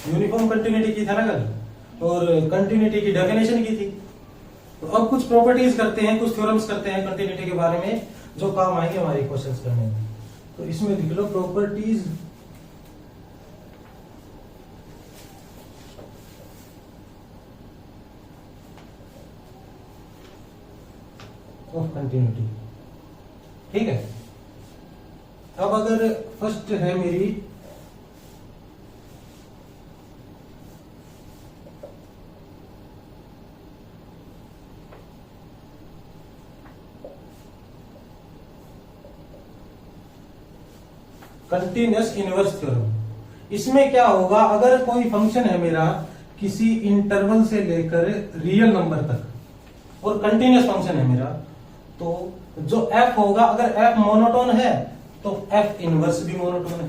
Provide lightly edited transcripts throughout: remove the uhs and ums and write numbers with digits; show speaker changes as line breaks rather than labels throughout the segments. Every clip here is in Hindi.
यूनिफॉर्म कंटिन्यूटी की था ना कल, और कंटिन्यूटी की डेफिनेशन की थी। तो अब कुछ प्रॉपर्टीज करते हैं, कुछ थ्योरम्स करते हैं कंटिन्यूटी के बारे में, जो काम आएंगे हमारे क्वेश्चंस करने में। तो इसमें लिख लो प्रॉपर्टीज ऑफ कंटिन्यूटी। ठीक है। अब अगर फर्स्ट है मेरी कंटिन्यूअस इनवर्स थ्योरम। इसमें क्या होगा, अगर कोई फंक्शन है मेरा किसी इंटरवल से लेकर रियल नंबर तक और कंटिन्यूअस फंक्शन है मेरा, तो जो f होगा, अगर f मोनोटोन है तो f इनवर्स भी मोनोटोन है,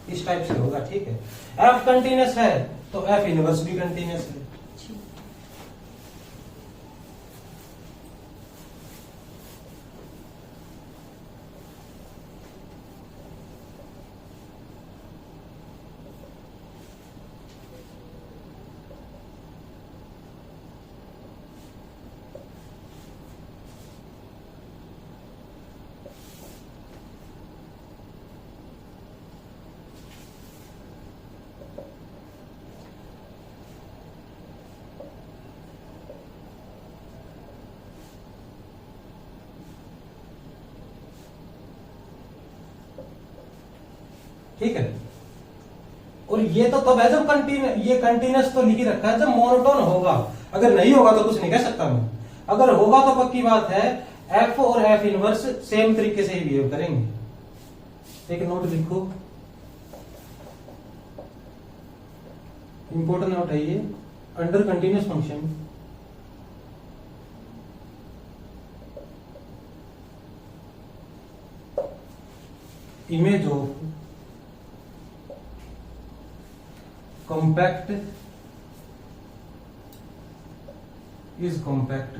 इस टाइप से होगा। ठीक है। f कंटिन्यूअस है तो f इनवर्स भी कंटिन्यूअस है। ठीक है। और ये तो तब है जब ये कंटिन्यूअस तो लिख ही रखा है जब मोनोटोन होगा, अगर नहीं होगा तो कुछ नहीं कह सकता मैं। अगर होगा तो पक्की बात है f और f इनवर्स सेम तरीके से ही बिहेव करेंगे। एक नोट लिखो, इंपॉर्टेंट नोट है ये, under continuous function image of compact is compact,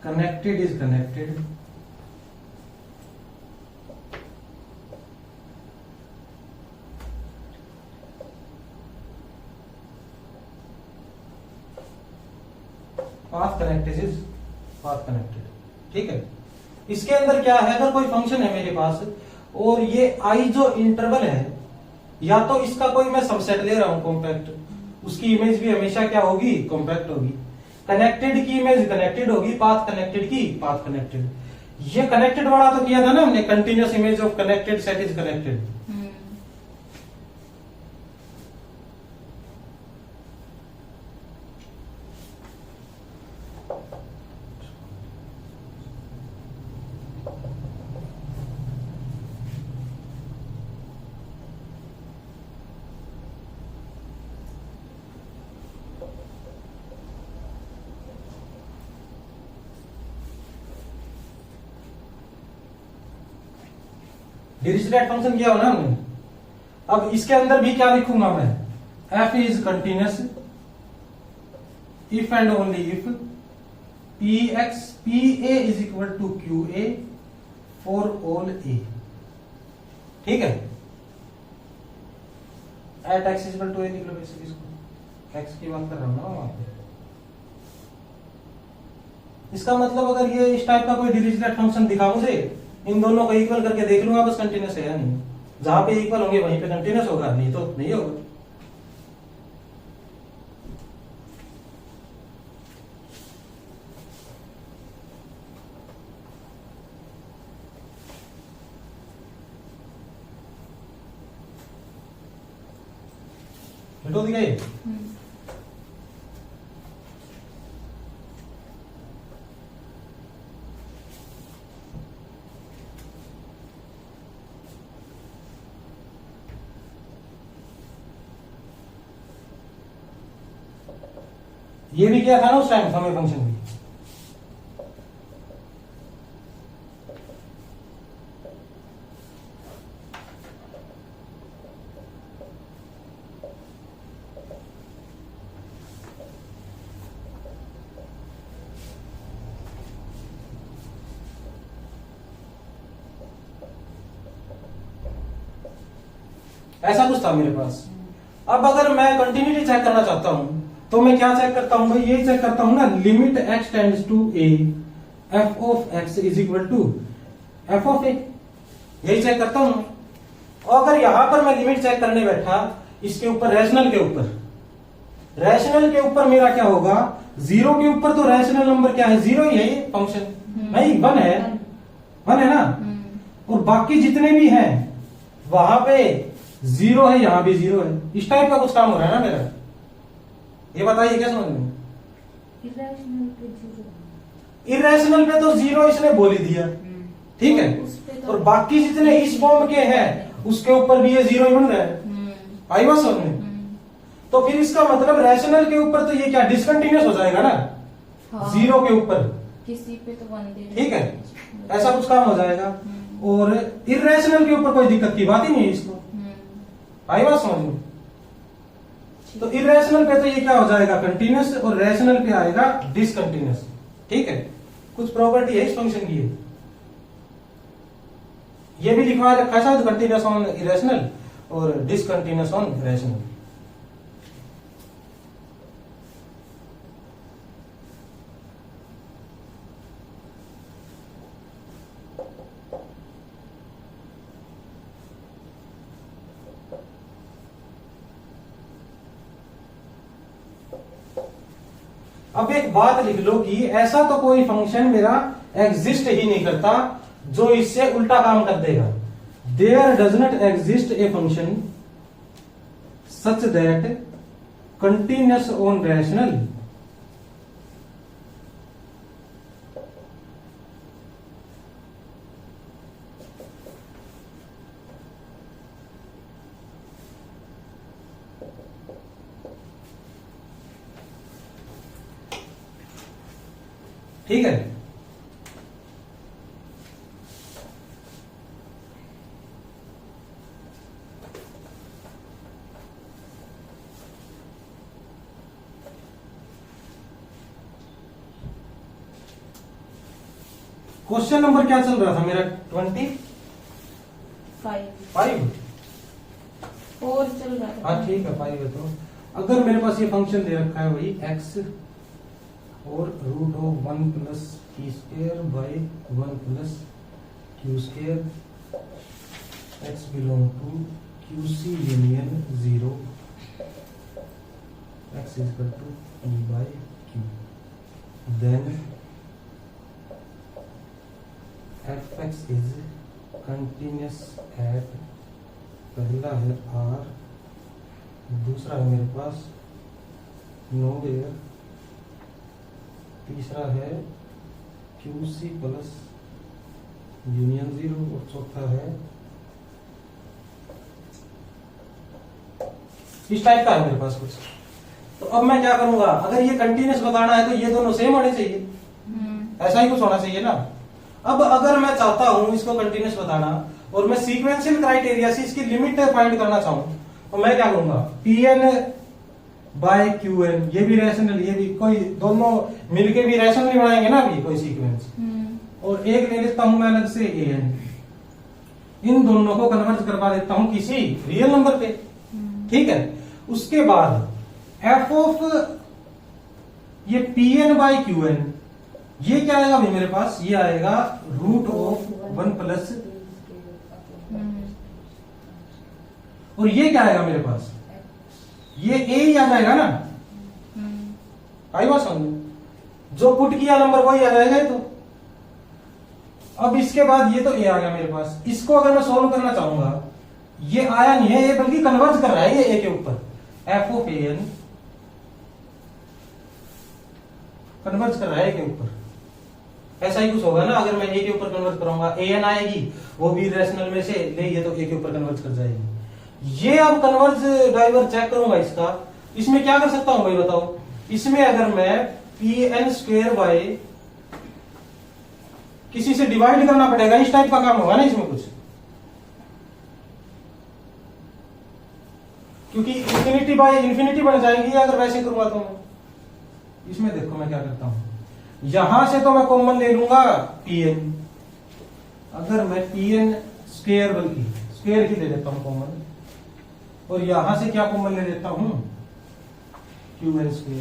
connected is connected, path connected is path connected। ठीक है। इसके अंदर क्या है, अगर कोई फंक्शन है मेरे पास और ये आई जो इंटरवल है, या तो इसका कोई मैं सबसेट ले रहा हूं कॉम्पैक्ट, उसकी इमेज भी हमेशा क्या होगी, कॉम्पैक्ट होगी। कनेक्टेड की इमेज कनेक्टेड होगी, पाथ कनेक्टेड की पाथ कनेक्टेड। ये कनेक्टेड वाला तो किया था ना हमने, continuous image of connected set is connected. Dirichlet function किया हो ना हमने। अब इसके अंदर भी क्या लिखूंगा मैं, f is continuous if and only if pa is equal to qa for all a। ठीक है। At x is equal to a लिख लो, बेसिक इसको x की बात कर रहा हूं ना वहां पे। इसका मतलब अगर ये इस टाइप का कोई डिरिचलेट फंक्शन दिखा मुझे, इन दोनों को इक्वल करके देख लूंगा बस कंटिन्यूअस है या नहीं। जहां पे इक्वल होंगे वहीं पे कंटिन्यूअस होगा, नहीं तो नहीं होगा। दिखाई ये भी किया था ना उस टाइम समय फंक्शन भी। ऐसा कुछ था मेरे पास। अब अगर मैं कंटिन्यूटी चेक करना चाहता हूं तो मैं क्या चेक करता हूं भाई, ये चेक करता हूं ना, limit x tends to a f of x is equal to f of a, यही चेक करता हूं। और अगर यहां पर मैं लिमिट चेक करने बैठा इसके ऊपर, रैशनल के ऊपर, रैशनल के ऊपर मेरा क्या होगा, जीरो के ऊपर तो रैशनल नंबर क्या है, जीरो ही है ये फंक्शन, नहीं वन है, वन है ना, और बाकी जितने भी हैं वहां पे जीरो है, यहां भी जीरो है। इस टाइप का कुछ काम हो रहा है ना मेरा, ये बताइए क्या समझ में। इरेशनल पे तो जीरो इसने बोल ही दिया, ठीक है, और बाकी जितने इस फॉर्म के हैं उसके ऊपर भी ये जीरो ही बन रहा है। आई बात समझ में। तो फिर इसका मतलब रैशनल के ऊपर तो ये क्या डिसकंटिन्यूअस हो जाएगा ना,
हाँ।
जीरो के ऊपर
किसी पे तो वन दे,
ठीक है, ऐसा कुछ काम हो जाएगा। और इरेशनल के ऊपर कोई दिक्कत की बात ही नहीं है इसको, आई बात समझ में। तो इरेशनल पे तो ये क्या हो जाएगा, कंटिन्यूअस, और रैशनल पे आएगा डिसकंटिन्यूअस, ठीक है। कुछ प्रॉपर्टी है इस फंक्शन की, ये भी लिखवा रखा है शायद, कंटिन्यूअस ऑन इरेशनल और डिसकंटिन्यूअस ऑन रैशनल। अब एक बात लिख लो कि ऐसा तो कोई फंक्शन मेरा एग्जिस्ट ही नहीं करता जो इससे उल्टा काम कर देगा। There does not exist a function such that continuous on rational ठीक है। क्वेश्चन नंबर क्या चल रहा था मेरा, 25
4 चल रहा था।
हाँ ठीक है, 5 है। तो अगर मेरे पास ये फंक्शन दे रखा है वही x और रूट ऑफ 1 प्लस की square by 1 plus q square x belong to q c union 0 x is equal to p by q, then f x is continuous at, पहला है आर, दूसरा है मेरे पास नो वेयर, तीसरा है क्यू सी प्लस यूनियन 0, और चौथा है इस टाइप का है मेरे पास कुछ। तो अब मैं क्या करूंगा, अगर ये कंटिन्यूअस बताना है तो ये दोनों सेम होने चाहिए, ऐसा ही कुछ होना चाहिए ना। अब अगर मैं चाहता हूं इसको कंटिन्यूअस बताना और मैं सीक्वेंशियल क्राइटेरिया से इसकी लिमिट फाइंड करना चाहूं तो मैं क्या करूंगा, p n by q n, ये भी रैशनल, ये भी, कोई दोनों मिलके भी रैशनल नहीं बनाएंगे ना अभी कोई सीक्वेंस, और एक ले लेता हूं मैं अलग से ए एन, इन दोनों को कन्वर्ट करवा देता हूं किसी रियल नंबर पे, ठीक है। उसके बाद एफ ऑफ ये p n by q n, ये क्या आएगा भाई मेरे पास, ये आएगा रूट ऑफ 1 प्लस, और ये क्या आएगा मेरे पास, ये ए ही आ जाएगा ना, आई बात समझ, जो पुट किया नंबर वही आ जाएगा। तो अब इसके बाद ये तो ए आ गया मेरे पास, इसको अगर मैं सोल्व करना चाहूंगा, ये आया नहीं है, ये बल्कि कन्वर्ट कर रहा है ये ए के ऊपर, f of a n convert कर रहा है ए के ऊपर, ऐसा ही कुछ होगा ना। अगर मैं ए के ऊपर कन्वर्ट करूंगा, ए एन आएगी, वो भी रैशनल में से ले, ये तो ए के ऊपर कन्वर्ट कर जाएगी। ये अब कन्वर्ज डाइवर चेक करूंगा इसका, इसमें क्या कर सकता हूं भाई बताओ, इसमें अगर मैं पी एन स्क्वेयर बाय किसी से डिवाइड करना पड़ेगा, इस टाइप का काम होगा ना इसमें कुछ, क्योंकि इंफिनिटी बाय इंफिनिटी बन जाएगी अगर वैसे करूंगा तो। इसमें देखो मैं क्या करता हूं, यहां से तो मैं कॉमन ले लूंगा पी एन, अगर मैं पी एन स्क्वेयर, बल्कि स्क्वेयर ही ले लेता हूं कॉमन, और यहां से क्या कॉमन ले लेता हूं, qn²।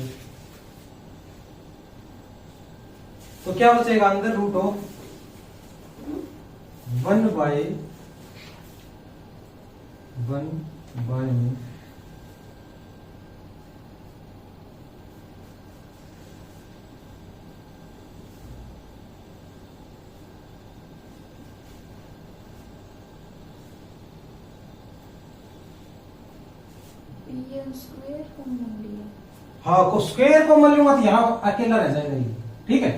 तो क्या बचेगा अंदर, रूट ऑफ 1/1
ये स्क्वायर कॉमन लिया।
हाँ, को स्क्वायर को मान लूंगा तो यहाँ अकेला रह जाएगा ये, ठीक है।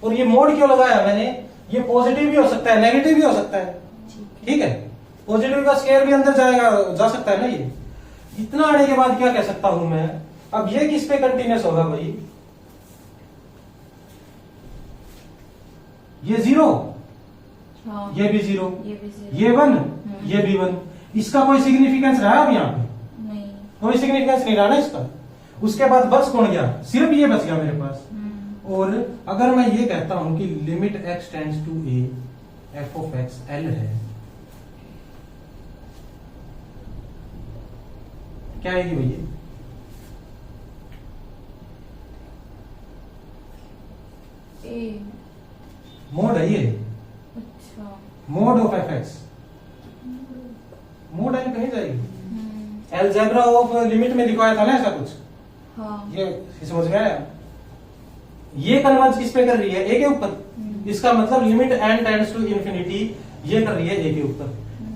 और ये मोड क्यों लगाया मैंने, ये पॉजिटिव भी हो सकता है, नेगेटिव भी हो सकता है, ठीक है। पॉजिटिव का स्क्वायर भी अंदर जाएगा, जा सकता है ना ये। इतना आने के बाद क्या कह सकता हूं मैं, अब ये किस पे कंटिन्यूस होगा भाई, ये 0,
हाँ,
ये भी 0,
ये भी 0,
ये 1, ये भी 1। इसका कोई सिग्निफिकेंस रहा अब यहाँ पे,
नहीं।
कोई सिग्निफिकेंस नहीं रहा ना इसका। उसके बाद बस कौन गया, सिर्फ ये बच गया मेरे पास। और अगर मैं ये कहता हूं कि limit x tends to a f of x l है, क्या आएगी भैया,
ए,
मोड है ये,
अच्छा,
mode of F x. Mode L कहीं जाएगी, अलजेब्रा ऑफ लिमिट में लिखवाया था ना ऐसा कुछ,
हाँ,
ये समझ में आया। ये कन्वर्ज किस पे कर रही है, ए के ऊपर। इसका मतलब limit n tends to infinity, ये कर रही है ए के ऊपर।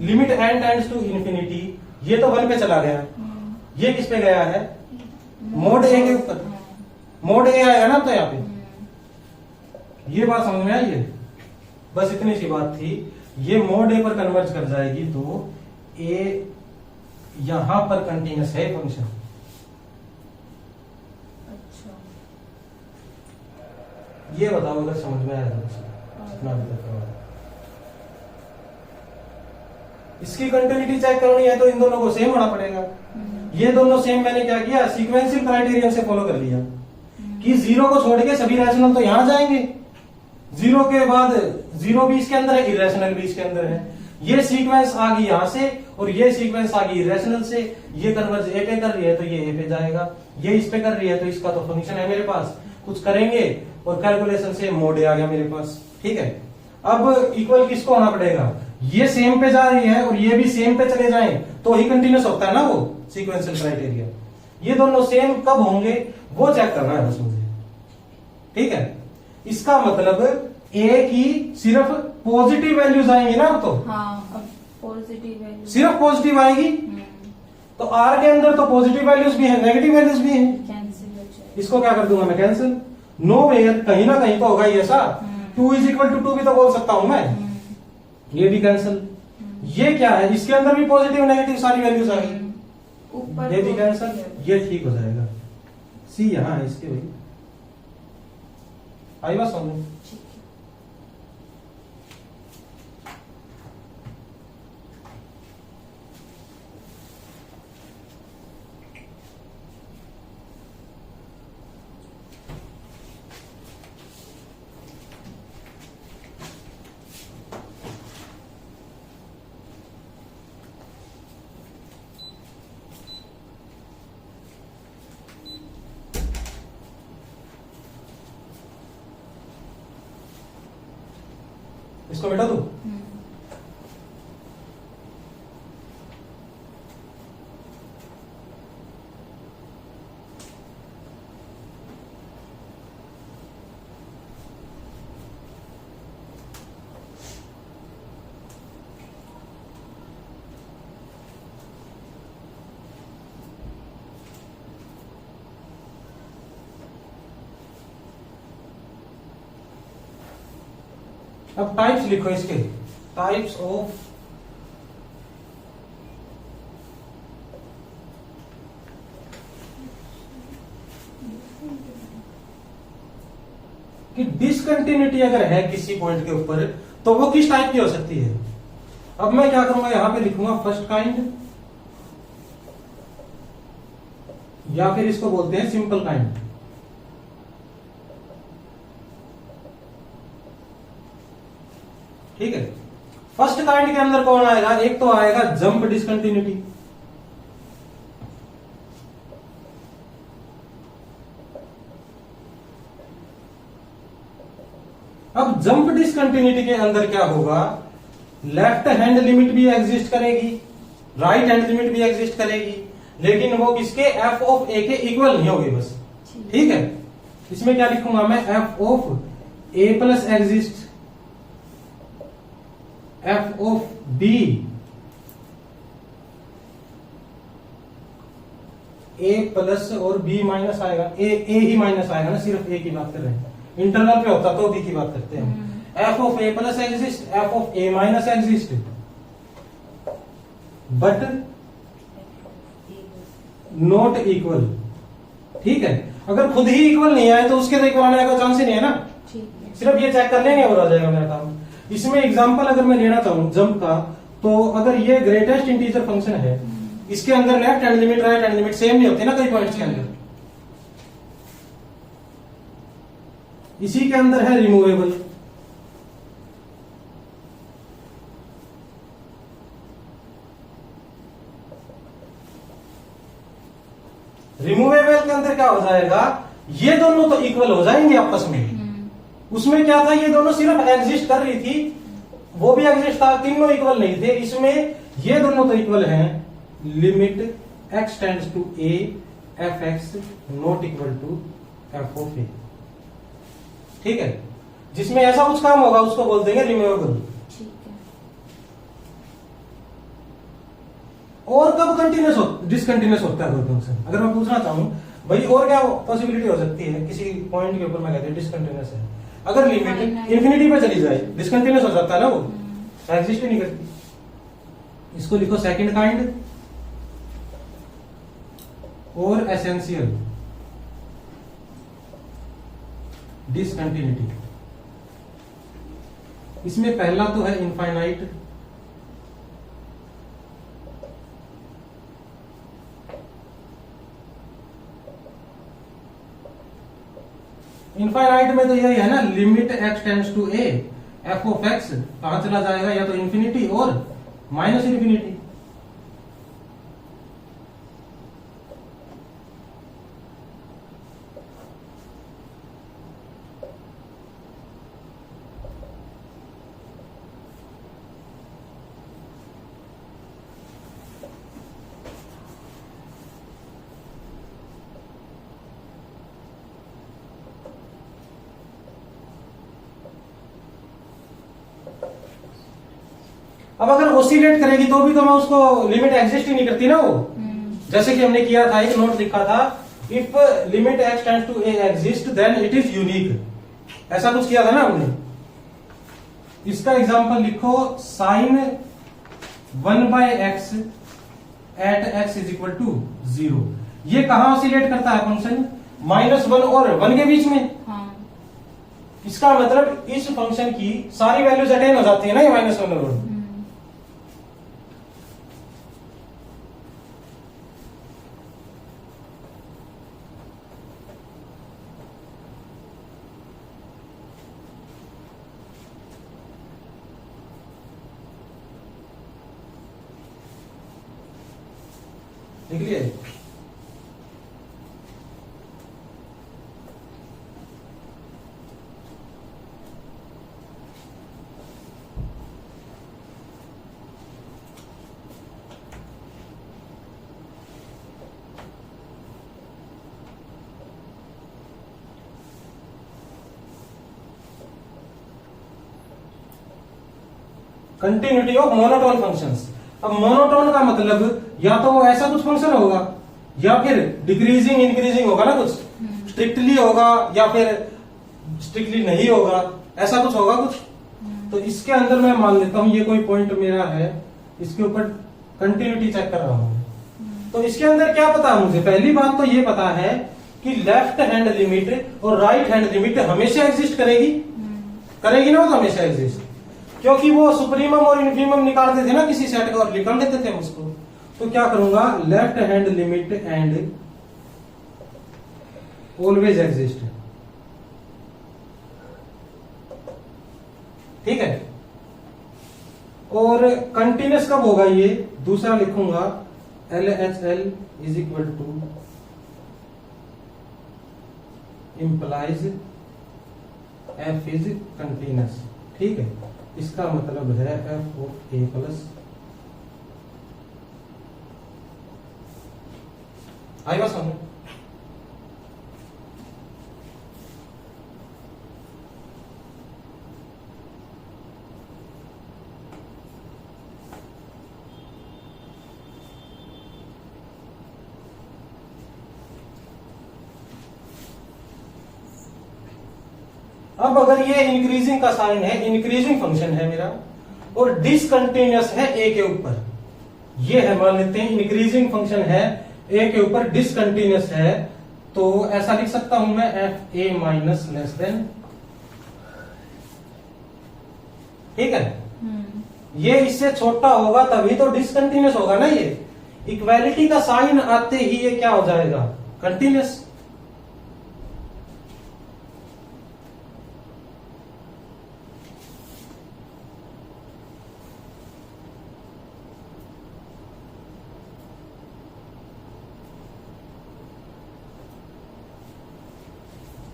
Limit n tends to infinity, ये तो 1 पे चला गया, ये किस पे गया है, मोड ए के ऊपर। मोड ए आएगा ना तो यहाँ पे, ये बात समझ में आई है। बस इतनी सी बात थी, ये मोड ए पर कन्वर्ज कर जाएगी तो ए यहां पर कंटिन्यूस है फंक्शन।
अच्छा,
ये बताओ अगर समझ में आया जितना अभी तक करवा। इसकी कंटिन्यूटी चेक करनी है तो इन दोनों को सेम होना पड़ेगा। ये दोनों सेम मैंने क्या किया, सीक्वेंशियल क्राइटेरियन से फॉलो कर लिया कि 0 को छोड़ के सभी रैशनल तो यहां जाएंगे, 0 के बाद 0 भी इसके अंदर है, इरेशनल भी इसके अंदर है। ये सीक्वेंस आ गई यहां से और ये सीक्वेंस आ गई इरेशनल से, ये कन्वर्ज ए पे कर रही है तो ये ए पे जाएगा, ये इस पे कर रही है तो इसका तो फंक्शन है मेरे पास, कुछ करेंगे और कैलकुलेशन से मोड ए आ गया मेरे पास, ठीक है। अब इक्वल किसको होना पड़ेगा, ये सेम पे जा रही है और ये भी सेम पे चले जाएं तो ही कंटिन्यूस होता है ना वो सीक्वेंशियल क्राइटेरिया। ये दोनों सेम कब होंगे वो चेक करना है बस मुझे, ठीक है। इसका मतलब ए की सिर्फ पॉजिटिव वैल्यूज आएंगी ना, अब तो
हाँ, अब पॉजिटिव वैल्यू
सिर्फ पॉजिटिव आएगी, तो आर के अंदर तो पॉजिटिव वैल्यूज भी है, नेगेटिव वैल्यूज भी है।
कैंसिल हो जाएगा।
इसको क्या कर दूंगा मैं, कैंसिल। नो वेयर, कहीं ना कहीं तो होगा ही ऐसा, 2 = 2 भी तो बोल सकता हूं मैं, ये भी कैंसिल। ये क्या है, इसके अंदर भी पॉजिटिव नेगेटिव सारी वैल्यूज आ गई,
ऊपर
ये भी
तो
कैंसिल, ये ठीक हो जाएगा। सी यहां है इसके भाई, आई बात समझ।
ठीक है।
इसको बेटा तू अब टाइप्स लिखो इसके, टाइप्स ऑफ कि डिसकंटिन्यूटी अगर है किसी पॉइंट के ऊपर तो वो किस टाइप की हो सकती है। अब मैं क्या करूंगा, यहां पे लिखूंगा फर्स्ट काइंड, या फिर इसको बोलते हैं सिंपल काइंड। ठीक है, फर्स्ट काइंड के अंदर कौन आएगा, एक तो आएगा जंप डिसकंटिन्यूटी, अब जंप डिसकंटिन्यूटी के अंदर क्या होगा, लेफ्ट हैंड लिमिट भी एग्जिस्ट करेगी, राइट हैंड लिमिट भी एग्जिस्ट करेगी, लेकिन वो किसके एफ ऑफ ए के इक्वल नहीं होगी बस। ठीक है, इसमें क्या लिखूंगा मैं, f of a plus exist, f of b a plus और बी माइनस आएगा, ए ही माइनस आएगा ना, सिर्फ ए की बात कर रहे हैं, इंटरनल पे होता तो बी की बात करते हैं। F of a plus exist, f of a minus exist, but not equal. ठीक है, अगर खुद ही इक्वल नहीं आए तो उसके तो इक्वल आने का चांस ही नहीं है ना, सिर्फ ये चेक कर लेंगे और आ जाएगा मेरा काम। इसमें एग्जांपल अगर मैं लेना चाहूं जंप का, तो अगर ये ग्रेटेस्ट इंटीजर फंक्शन है, इसके अंदर left hand limit right hand limit same नहीं होती ना कई पॉइंट्स के अंदर, इसी के अंदर है रिमूवेबल। रिमूवेबल के अंदर क्या हो जाएगा, ये दोनों तो इक्वल हो जाएंगे आपस में। उसमें क्या था, ये दोनों सिर्फ एग्जिस्ट कर रही थी, वो भी एग्जिस्ट था, तीनों इक्वल नहीं थे। इसमें ये दोनों तो इक्वल हैं, limit x tends to a f x not equal to f of a. ठीक है, जिसमें ऐसा कुछ काम होगा उसको बोल देंगे रिमूवेबल। और कब कंटिन्यूस डिसकंटिन्यूस होता है कोई फंक्शन, अगर मैं पूछना चाहूं भाई और क्या पॉसिबिलिटी हो सकती है, किसी पॉइंट के ऊपर मैं कहते हैं डिसकंटिन्यूस है, अगर लिमिट इंफिनिटी पे चली जाए डिसकंटिन्यूस हो जाता है ना, वो एग्जिस्ट ही नहीं करती। इसको लिखो सेकंड काइंड और एसेंशियल डिसकंटिन्यूटी। इसमें पहला तो है इनफाइनाइट, इनफाइनाइट में तो यही है ना, limit x tends to a f of x कहां चला जाएगा, या तो इंफिनिटी और माइनस इंफिनिटी। अब अगर ओसिलेट करेगी तो भी तो मैं उसको लिमिट एग्जिस्ट ही नहीं करती ना वो, जैसे कि हमने किया था, एक नोट लिखा था, if limit x tends to a exist then it is unique, ऐसा कुछ किया था ना हमने। इसका एग्जांपल लिखो, sine 1/x at x is equal to 0। ये कहां ऑसिलेट करता है फंक्शन, -1 और 1 के बीच में। इसका मतलब इस फंक्शन की सारी वैल्यूज अटेन हो जाती है ना, ये -1 और 1। लिख लिए। Continuity of monotone functions. अब मोनोटोन का मतलब या तो वो ऐसा कुछ फंक्शन होगा, या फिर डिक्रीजिंग इंक्रीजिंग होगा ना, कुछ स्ट्रिक्टली होगा या फिर स्ट्रिक्टली नहीं होगा, ऐसा कुछ होगा कुछ। तो इसके अंदर मैं मान लेता हूं ये कोई पॉइंट मेरा है, इसके ऊपर कंटिन्यूटी चेक कर रहा हूं, तो इसके अंदर क्या पता है मुझे, पहली बात तो ये पता है कि लेफ्ट हैंड लिमिट और राइट हैंड लिमिट हमेशा एग्जिस्ट करेगी, करेगी ना, तो हमेशा एग्जिस्ट, क्योंकि वो सुप्रीमम और इन्फीमम निकालते थे ना किसी सेट का और निकाल लेते थे उसको। तो क्या करूंगा, left hand limit and always exist. ठीक है, और कंटिन्यूस कब होगा, ये दूसरा लिखूंगा, LHL is equal to implies f is continuous, ठीक है। इसका मतलब है एफ ऑफ ए प्लस, आई बात समझ। अब अगर ये इंक्रीजिंग का साइन है, इंक्रीजिंग फंक्शन है मेरा, और डिसकंटिन्यूअस है ए के ऊपर, ये है मान लेते हैं इंक्रीजिंग फंक्शन है ए के ऊपर, डिसकंटिन्यूअस है, तो ऐसा लिख सकता हूं मैं F A minus less than, ठीक है। ये इससे छोटा होगा तभी तो डिसकंटिन्यूअस होगा ना। ये इक्वालिटी का साइन आते ही ये क्या हो जाएगा, कंटिन्यूअस।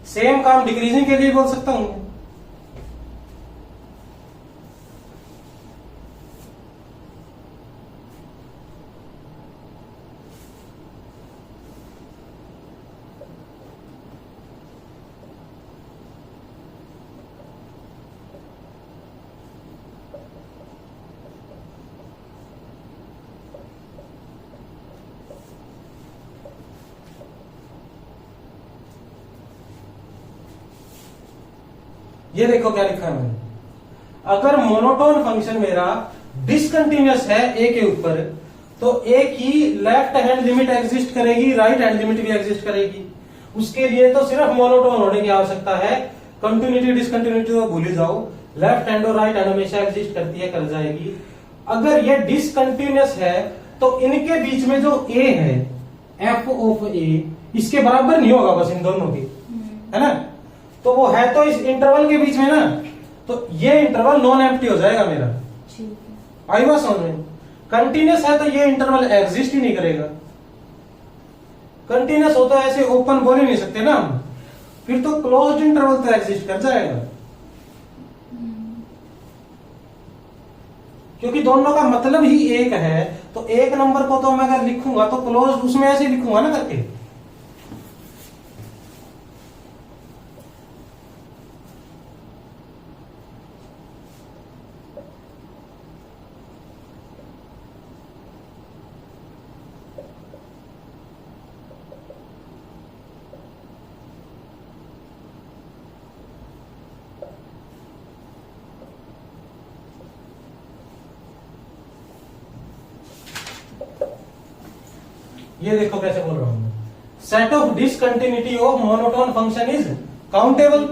सेम काम डिक्रीजिंग के लिए बोल सकता हूं। ये देखो क्या लिखा है मैंने, अगर मोनोटोन फंक्शन मेरा डिसकंटिन्यूअस है ए के ऊपर, तो ए की लेफ्ट हैंड लिमिट एग्जिस्ट करेगी, राइट हैंड लिमिट भी एग्जिस्ट करेगी। उसके लिए तो सिर्फ मोनोटोन होने की आवश्यकता है, कंटिन्यूटी डिसकंटिन्यूटी तो भूल ही जाओ, लेफ्ट हैंड और राइट हैंड हमेशा एग्जिस्ट करती है, कर जाएगी। अगर ये डिसकंटिन्यूअस है तो इनके बीच में जो ए है, एफ ऑफ ए, इसके बराबर नहीं होगा बस इन दोनों की, है ना। तो वो है तो इस इंटरवल के बीच में ना, तो ये इंटरवल नॉन एम्प्टी हो जाएगा मेरा,
ठीक है।
आई बात समझ में। कंटिन्यूअस है तो ये इंटरवल एग्जिस्ट ही नहीं करेगा। कंटिन्यूअस हो तो ऐसे ओपन बोल ही नहीं सकते ना हम, फिर तो क्लोज्ड इंटरवल तो एग्जिस्ट कर जाएगा, क्योंकि दोनों का मतलब ही एक है। तो एक नंबर को तो मैं अगर लिखूंगा तो क्लोज्ड उसमें ऐसे लिखूंगा ना करके। ये देखो कैसे बोल रहा हूं मैं, set of discontinuity of monotone function is countable.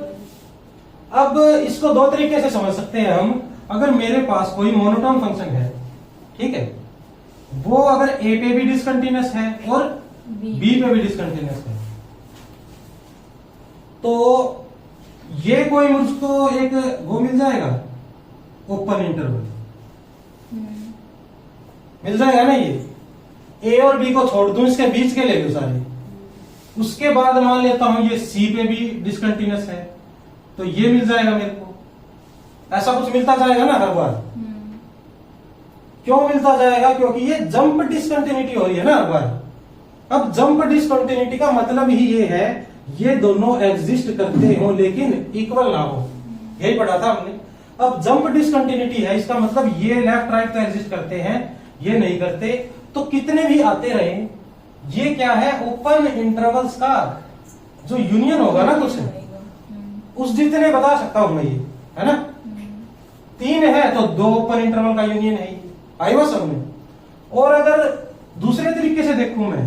अब इसको दो तरीके से समझ सकते हैं हम। अगर मेरे पास कोई मोनोटोन फंक्शन है, ठीक है, वो अगर ए पे भी डिसकंटिन्यूअस है और बी पे भी डिसकंटिन्यूअस है, तो ये कोई मुझको एक वो मिल जाएगा, ओपन इंटरवल मिल जाएगा ना। ये ए और बी को छोड़ दूं, इसके बीच के ले लूं सारे, उसके बाद मान लेता हूं ये सी पे भी डिसकंटिन्यूअस है, तो ये मिल जाएगा मेरे को। ऐसा कुछ मिलता जाएगा ना हर बार। क्यों मिलता जाएगा, क्योंकि ये जंप डिसकंटिन्यूटी हो रही है ना हर बार। अब जंप डिसकंटिन्यूटी का मतलब ही ये है, ये दोनों एग्जिस्ट करते हो लेकिन इक्वल ना हो, यही पढ़ा था हमने। अब जंप डिसकंटिन्यूटी है, इसका मतलब ये लेफ्ट राइट तो एग्जिस्ट करते हैं, ये नहीं करते, तो कितने भी आते रहे, ये क्या है, ओपन इंटरवल्स का जो यूनियन होगा ना कुछ, उस जितने बता सकता हूं मैं ये, है ना। 3 है तो 2 ओपन इंटरवल का यूनियन है, आई बात समझ में। और अगर दूसरे तरीके से देखूं मैं,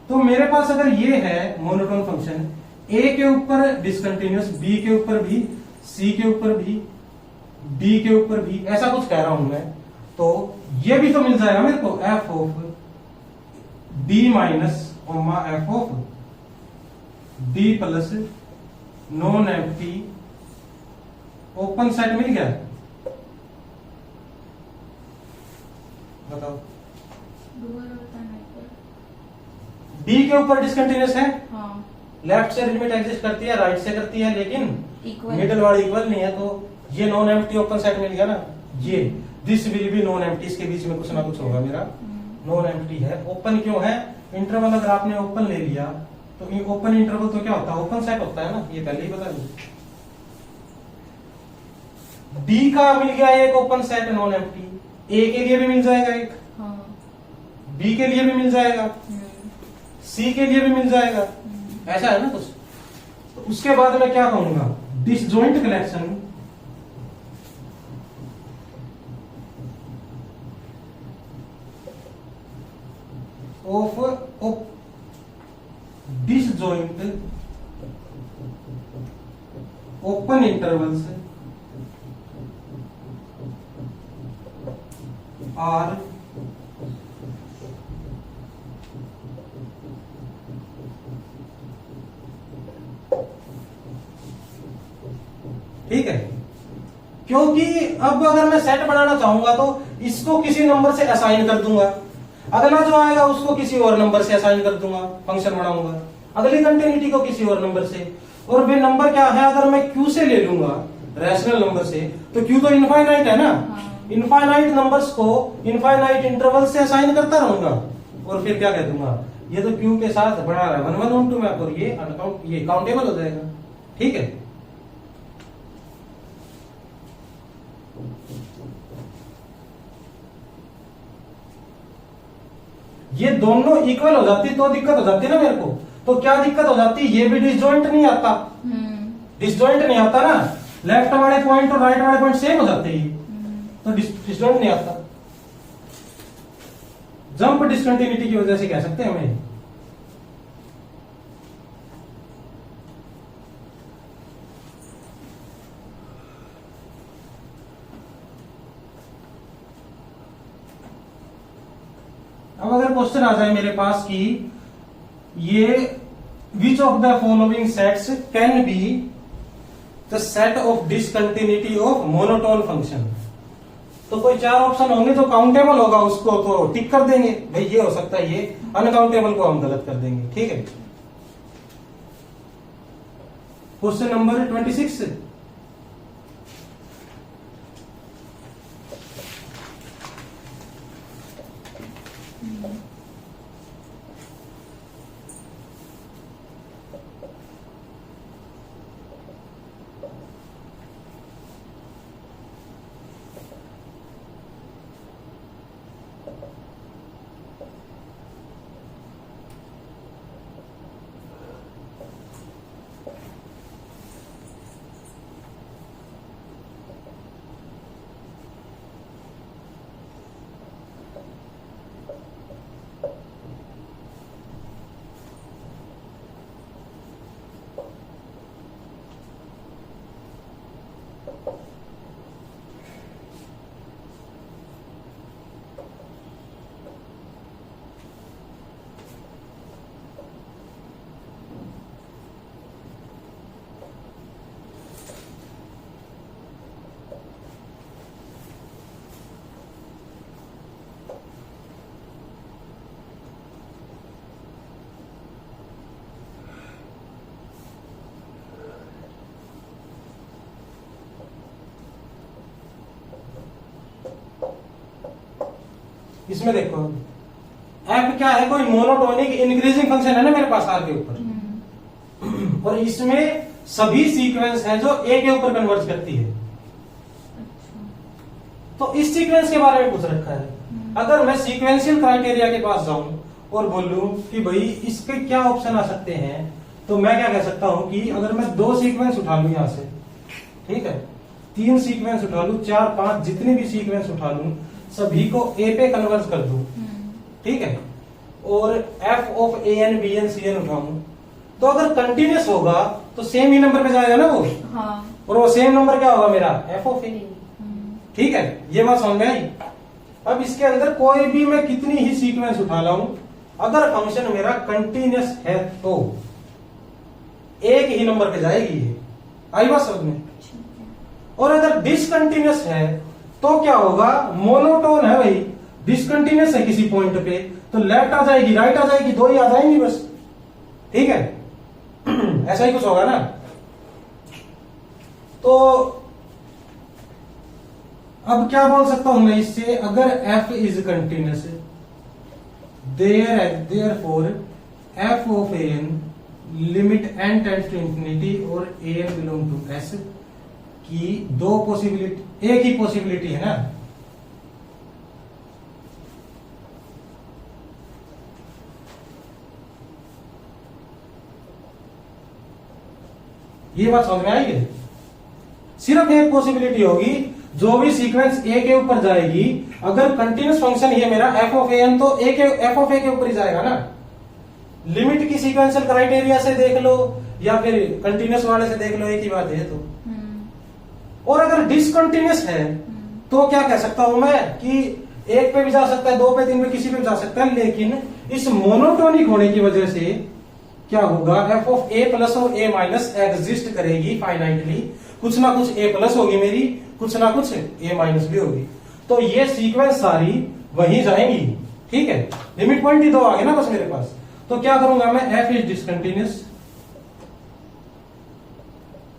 तो मेरे पास अगर ये है मोनोटोन फंक्शन, ए के ऊपर डिसकंटिन्यूअस, बी के ऊपर भी, सी के ऊपर भी, डी के ऊपर भी, ऐसा कुछ कह रहा हूं मैं, तो ये भी तो मिल जाएगा मेरे को, f of d minus f of d plus non empty open set मिल गया। बताओ,
दोबारा बताना एक बार।
डी के ऊपर डिसकंटिन्यूअस है,
हाँ,
लेफ्ट से लिमिट एग्जिस्ट करती है, राइट से करती है, लेकिन
इक्वल
मिडिल वाली इक्वल नहीं है, तो ये नॉन एम्प्टी ओपन सेट मिल गया ना। ये this will be non empty, इसके बीच में कुछ ना कुछ होगा मेरा, नॉन एम्प्टी है। ओपन क्यों है? इंटरवल अगर आपने ओपन ले लिया तो ओपन इंटरवल तो क्या होता है? ओपन सेट होता है ना, ये पहले ही बता दी। डी का मिल गया एक ओपन सेट नॉन एम्प्टी, ए के लिए भी मिल जाएगा एक,
हाँ।
बी के लिए भी मिल जाएगा, सी के लिए भी मिल जाएगा, ऐसा है ना कुछ। तो उसके बाद मैं क्या कहूंगा? Disjoint collection of disjoint open intervals are ठीक है। क्योंकि अब अगर मैं सेट बनाना चाहूंगा तो इसको किसी नंबर से असाइन कर दूंगा, अगला जो आएगा उसको किसी और नंबर से असाइन कर दूंगा, फंक्शन बनाऊंगा, अगली कंटिन्यूटी को किसी और नंबर से। और वे नंबर क्या है? अगर मैं क्यू से ले लूंगा रैशनल नंबर से, तो क्यू तो इनफाइनाइट है ना, इनफाइनाइट नंबर्स को इनफाइनाइट इंटरवल से असाइन करता रहूंगा, और फिर क्या कह दूंगा? ये तो क्यू के साथ बना रहा है 1 1 1 2 मैप, और ये काउंटेबल हो जाएगा। ठीक है। ये दोनों इक्वल हो जाती तो दिक्कत हो जाती ना मेरे को। तो क्या दिक्कत हो जाती? ये भी डिसजॉइंट नहीं आता, डिसजॉइंट नहीं आता ना, लेफ्ट वाले पॉइंट और राइट वाले पॉइंट सेम हो जाते हैं, तो डिसजॉइंट नहीं आता। जंप डिसकंटिन्यूटी की वजह से कह सकते हैं हमें। अब अगर क्वेश्चन आ जाए मेरे पास कि ये विच of the following sets can be the set of discontinuity of monotone function, तो कोई 4 ऑप्शन होंगे, जो काउंटेबल होगा उसको तो टिक कर देंगे, भाई ये हो सकता है, ये अनकाउंटेबल को हम गलत कर देंगे। ठीक है। क्वेश्चन नंबर 26, इसमें देखो एफ क्या है? कोई मोनोटोनिक इंक्रीजिंग फंक्शन है ना मेरे पास आर के ऊपर, और इसमें सभी सीक्वेंस है जो ए के ऊपर कन्वर्ज करती है। तो इस सीक्वेंस के बारे में पूछ रखा है। अगर मैं सीक्वेंशियल क्राइटेरिया के पास जाऊं और बोलूं कि भाई इसके क्या ऑप्शन आ सकते हैं, तो मैं क्या कह सकता हूं कि अगर मैं 2 सीक्वेंस उठा लूं यहां से, ठीक है, 3 सीक्वेंस उठा लूं, 4 5 जितने भी सीक्वेंस उठा लूं, सभी को ए पे कन्वर्ज कर दूं, ठीक है, और f of a n b n c n उठाऊं, तो अगर कंटिन्यूस होगा तो सेम ही नंबर पे जाएगा ना वो,
हाँ।
और वो सेम नंबर क्या होगा मेरा? F of a. ठीक है, ये बात समझ में आई। अब इसके अंदर कोई भी मैं कितनी ही सीक्वेंस उठा लाऊं, अगर फंक्शन मेरा कंटिन्यूस है तो एक ही नंबर पे जाएगी ये। आई बात समझ में? और अगर डिसकंटिन्यूस है तो क्या होगा? मोनोटोन है भाई, डिसकंटिन्यूस है किसी पॉइंट पे, तो लेफ्ट आ जाएगी, राइट आ जाएगी, 2 ही आ जाएंगी बस। ठीक है, ऐसा ही कुछ होगा ना। तो अब क्या बोल सकता हूं मैं इससे, अगर f is continuous therefore f of an limit n tends to infinity और an बिलोंग टू s की दो पॉसिबिलिटी, एक ही पॉसिबिलिटी है ना। ये बात समझ में आएगी। सिर्फ एक पॉसिबिलिटी होगी, जो भी सीक्वेंस ए के ऊपर जाएगी, अगर कंटिन्यूस फंक्शन ये मेरा एफ ऑफ एन, तो एफ ऑफ ए के ऊपर ही जाएगा ना। लिमिट की सीक्वेंशियल क्राइटेरिया से देख लो या फिर कंटिन्यूस वाले से देख लो, एक ही बात है। तो और अगर डिसकंटिन्यूस है तो क्या कह सकता हूं मैं कि एक पे भी जा सकता है, दो पे, तीन पे, किसी पे भी जा सकता है, लेकिन इस मोनोटोनिक होने की वजह से क्या होगा, एफ ऑफ ए प्लस और ए माइनस एग्जिस्ट करेगी फाइनाइटली। कुछ ना कुछ ए प्लस होगी मेरी, कुछ ना कुछ ए माइनस भी होगी। तो ये सीक्वेंस सारी वहीं जाएंगी, ठीक है। लिमिट पॉइंट ही दो आ गए ना बस मेरे पास। तो क्या करूंगा मैं, एफ इज डिसकंटिन्यूस,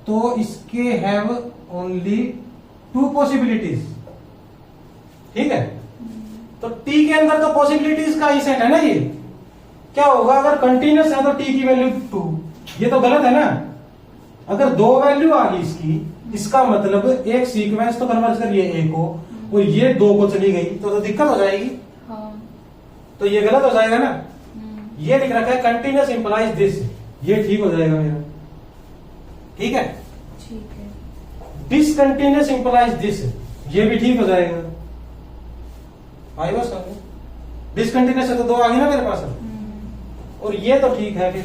तो इसके हैव ओनली टू पॉसिबिलिटीज, ठीक है। तो टी के अंदर तो पॉसिबिलिटीज का ही सेट है ना ये। क्या होगा, अगर कंटिन्यूस है तो टी की वैल्यू 2, ये तो गलत है ना। अगर दो वैल्यू आ गई इसकी, इसका मतलब एक सीक्वेंस तो कन्वर्ज करिए ए को, और ये 2 को चली गई तो दिक्कत हो जाएगी।
हाँ।
तो ये गलत हो जाएगा ना। ये लिख रखा है कंटिन्यूस इंप्लाइज दिस, ये ठीक हो जाएगा मेरा, ठीक है।
ठीक है।
डिसकंटिन्यूस इंप्लाइज दिस, ये भी ठीक हो जाएगा। आई बस डिसकंटिन्यूस है तो 2 आ गई ना मेरे पास। और ये तो ठीक है फिर,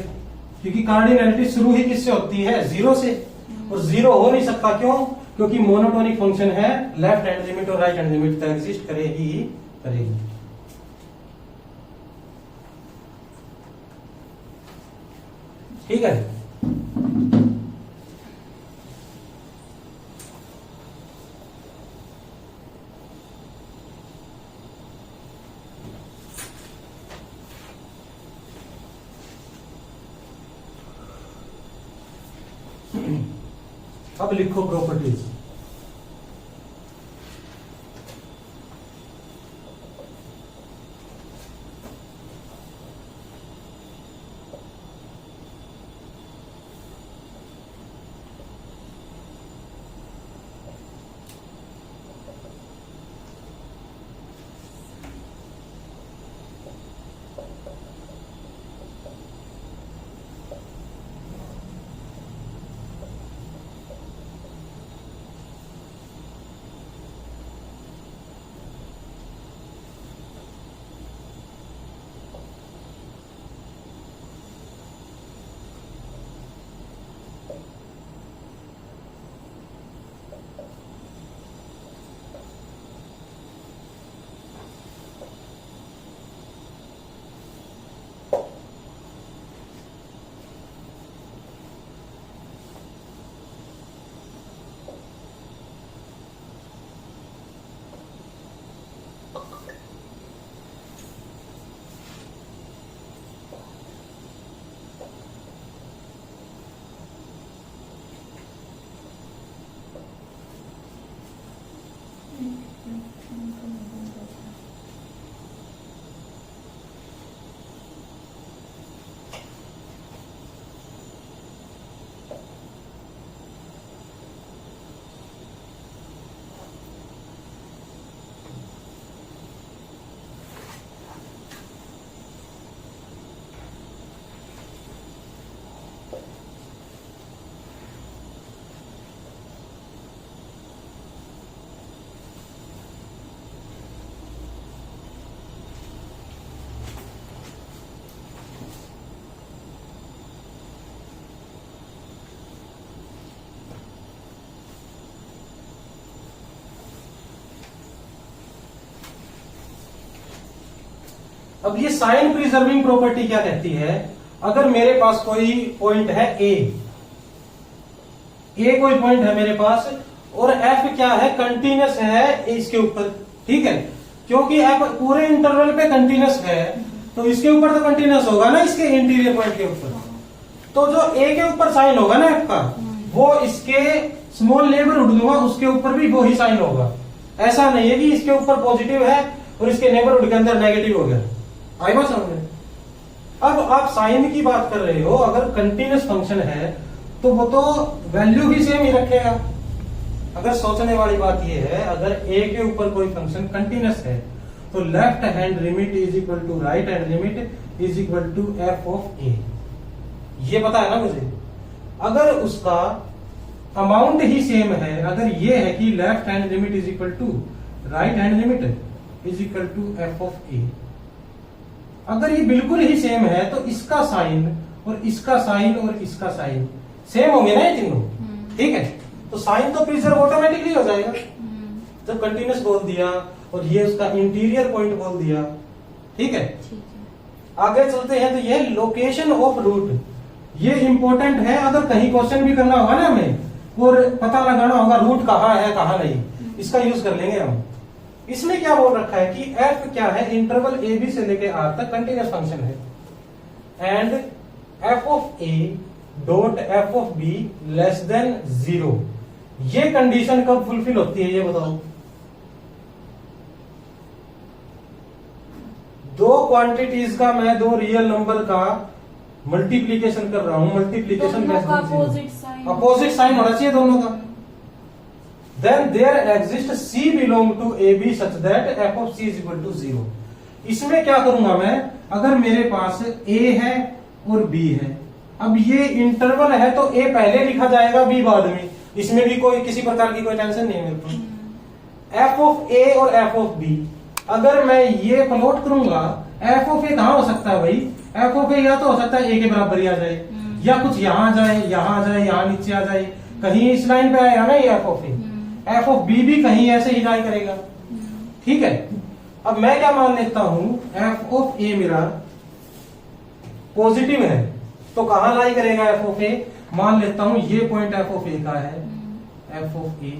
क्योंकि कार्डिनैलिटी शुरू ही किससे होती है, 0 से। और 0 हो नहीं सकता, क्यों? क्योंकि मोनोटोनिक फंक्शन है, लेफ्ट हैंड लिमिट और राइट हैंड लिमिट तो एग्जिस्ट करेगी ही करेगी। ठीक है। अब लिखो प्रॉपर्टीज। अब ये साइन प्रिजर्विंग प्रॉपर्टी क्या कहती है, अगर मेरे पास कोई पॉइंट है ए कोई पॉइंट है मेरे पास, और एफ क्या है, कंटिन्यूस है इसके ऊपर, ठीक है। क्योंकि एफ पूरे इंटरवल पे कंटिन्यूस है, तो इसके ऊपर तो कंटिन्यूस होगा ना, इसके इंटीरियर पॉइंट के ऊपर। तो जो ए के ऊपर साइन होगा ना एफ का, वो इसके स्मॉल नेबरहुड लूंगा उसके ऊपर भी वो ही साइन होगा। ऐसा नहीं है कि इसके ऊपर पॉजिटिव है और इसके नेबरहुड के अंदर नेगेटिव हो गया। आई बात समझ में? अब आप साइन की बात कर रहे हो, अगर कंटिन्यूस फंक्शन है तो वो तो वैल्यू भी सेम ही रखेगा। अगर सोचने वाली बात ये है, अगर ए के ऊपर कोई फंक्शन कंटिन्यूस है तो left hand limit is equal to right hand limit is equal to f of a, ये पता है ना मुझे। अगर उसका अमाउंट ही सेम है, अगर ये है कि left hand limit is equal to right hand limit is equal to f of a, अगर ये बिल्कुल ही सेम है तो इसका साइन और इसका साइन और इसका साइन सेम होंगे ना ये तीनों, ठीक है। तो साइन तो प्रिजर्व ऑटोमेटिकली हो जाएगा जब कंटिन्यूस बोल दिया और ये उसका इंटीरियर पॉइंट बोल दिया, ठीक है। आगे चलते हैं तो ये लोकेशन ऑफ रूट, ये इंपॉर्टेंट है। अगर कहीं क्वेश्चन भी करना होगा ना हमें और पता लगाना होगा रूट कहाँ है कहाँ नहीं, इसका यूज कर लेंगे हम। इसमें क्या बोल रखा है कि f क्या है, इंटरवल ए बी से लेके r तक कंटिन्यूस फंक्शन है and f of a dot f of b less than 0। ये कंडीशन कब फुलफिल होती है ये बताओ। दो क्वांटिटीज का मैं दो रियल नंबर का मल्टीप्लीकेशन कर रहा हूं, मल्टीप्लीकेशन अपोजिट साइन होना चाहिए दोनों का। Then there exists C belong to AB such that f of C is equal to 0। इसमें क्या करूंगा मैं, अगर मेरे पास A है और B है, अब ये इंटरवल है तो A पहले लिखा जाएगा B बाद में, इसमें भी कोई किसी प्रकार की कोई टेंशन नहीं है मेरे को। f of A और f of B, अगर मैं ये प्लॉट करूंगा, f of A कहां हो सकता है भाई, f of A या तो हो सकता है A के बराबर ही आ जाए, या कुछ यहां आ जाए, यहां आ जाए, यहां नीचे आ जाए, कहीं इस लाइन पे आएगा ना ये f of A। F of b भी कहीं ऐसे ही लाई करेगा, ठीक है। अब मैं क्या मान लेता हूं, एफ ऑफ ए मेरा पॉजिटिव है तो कहां लाई करेगा एफ ऑफ ए, मान लेता हूं ये पॉइंट एफ ऑफ ए का है, एफ ऑफ ए।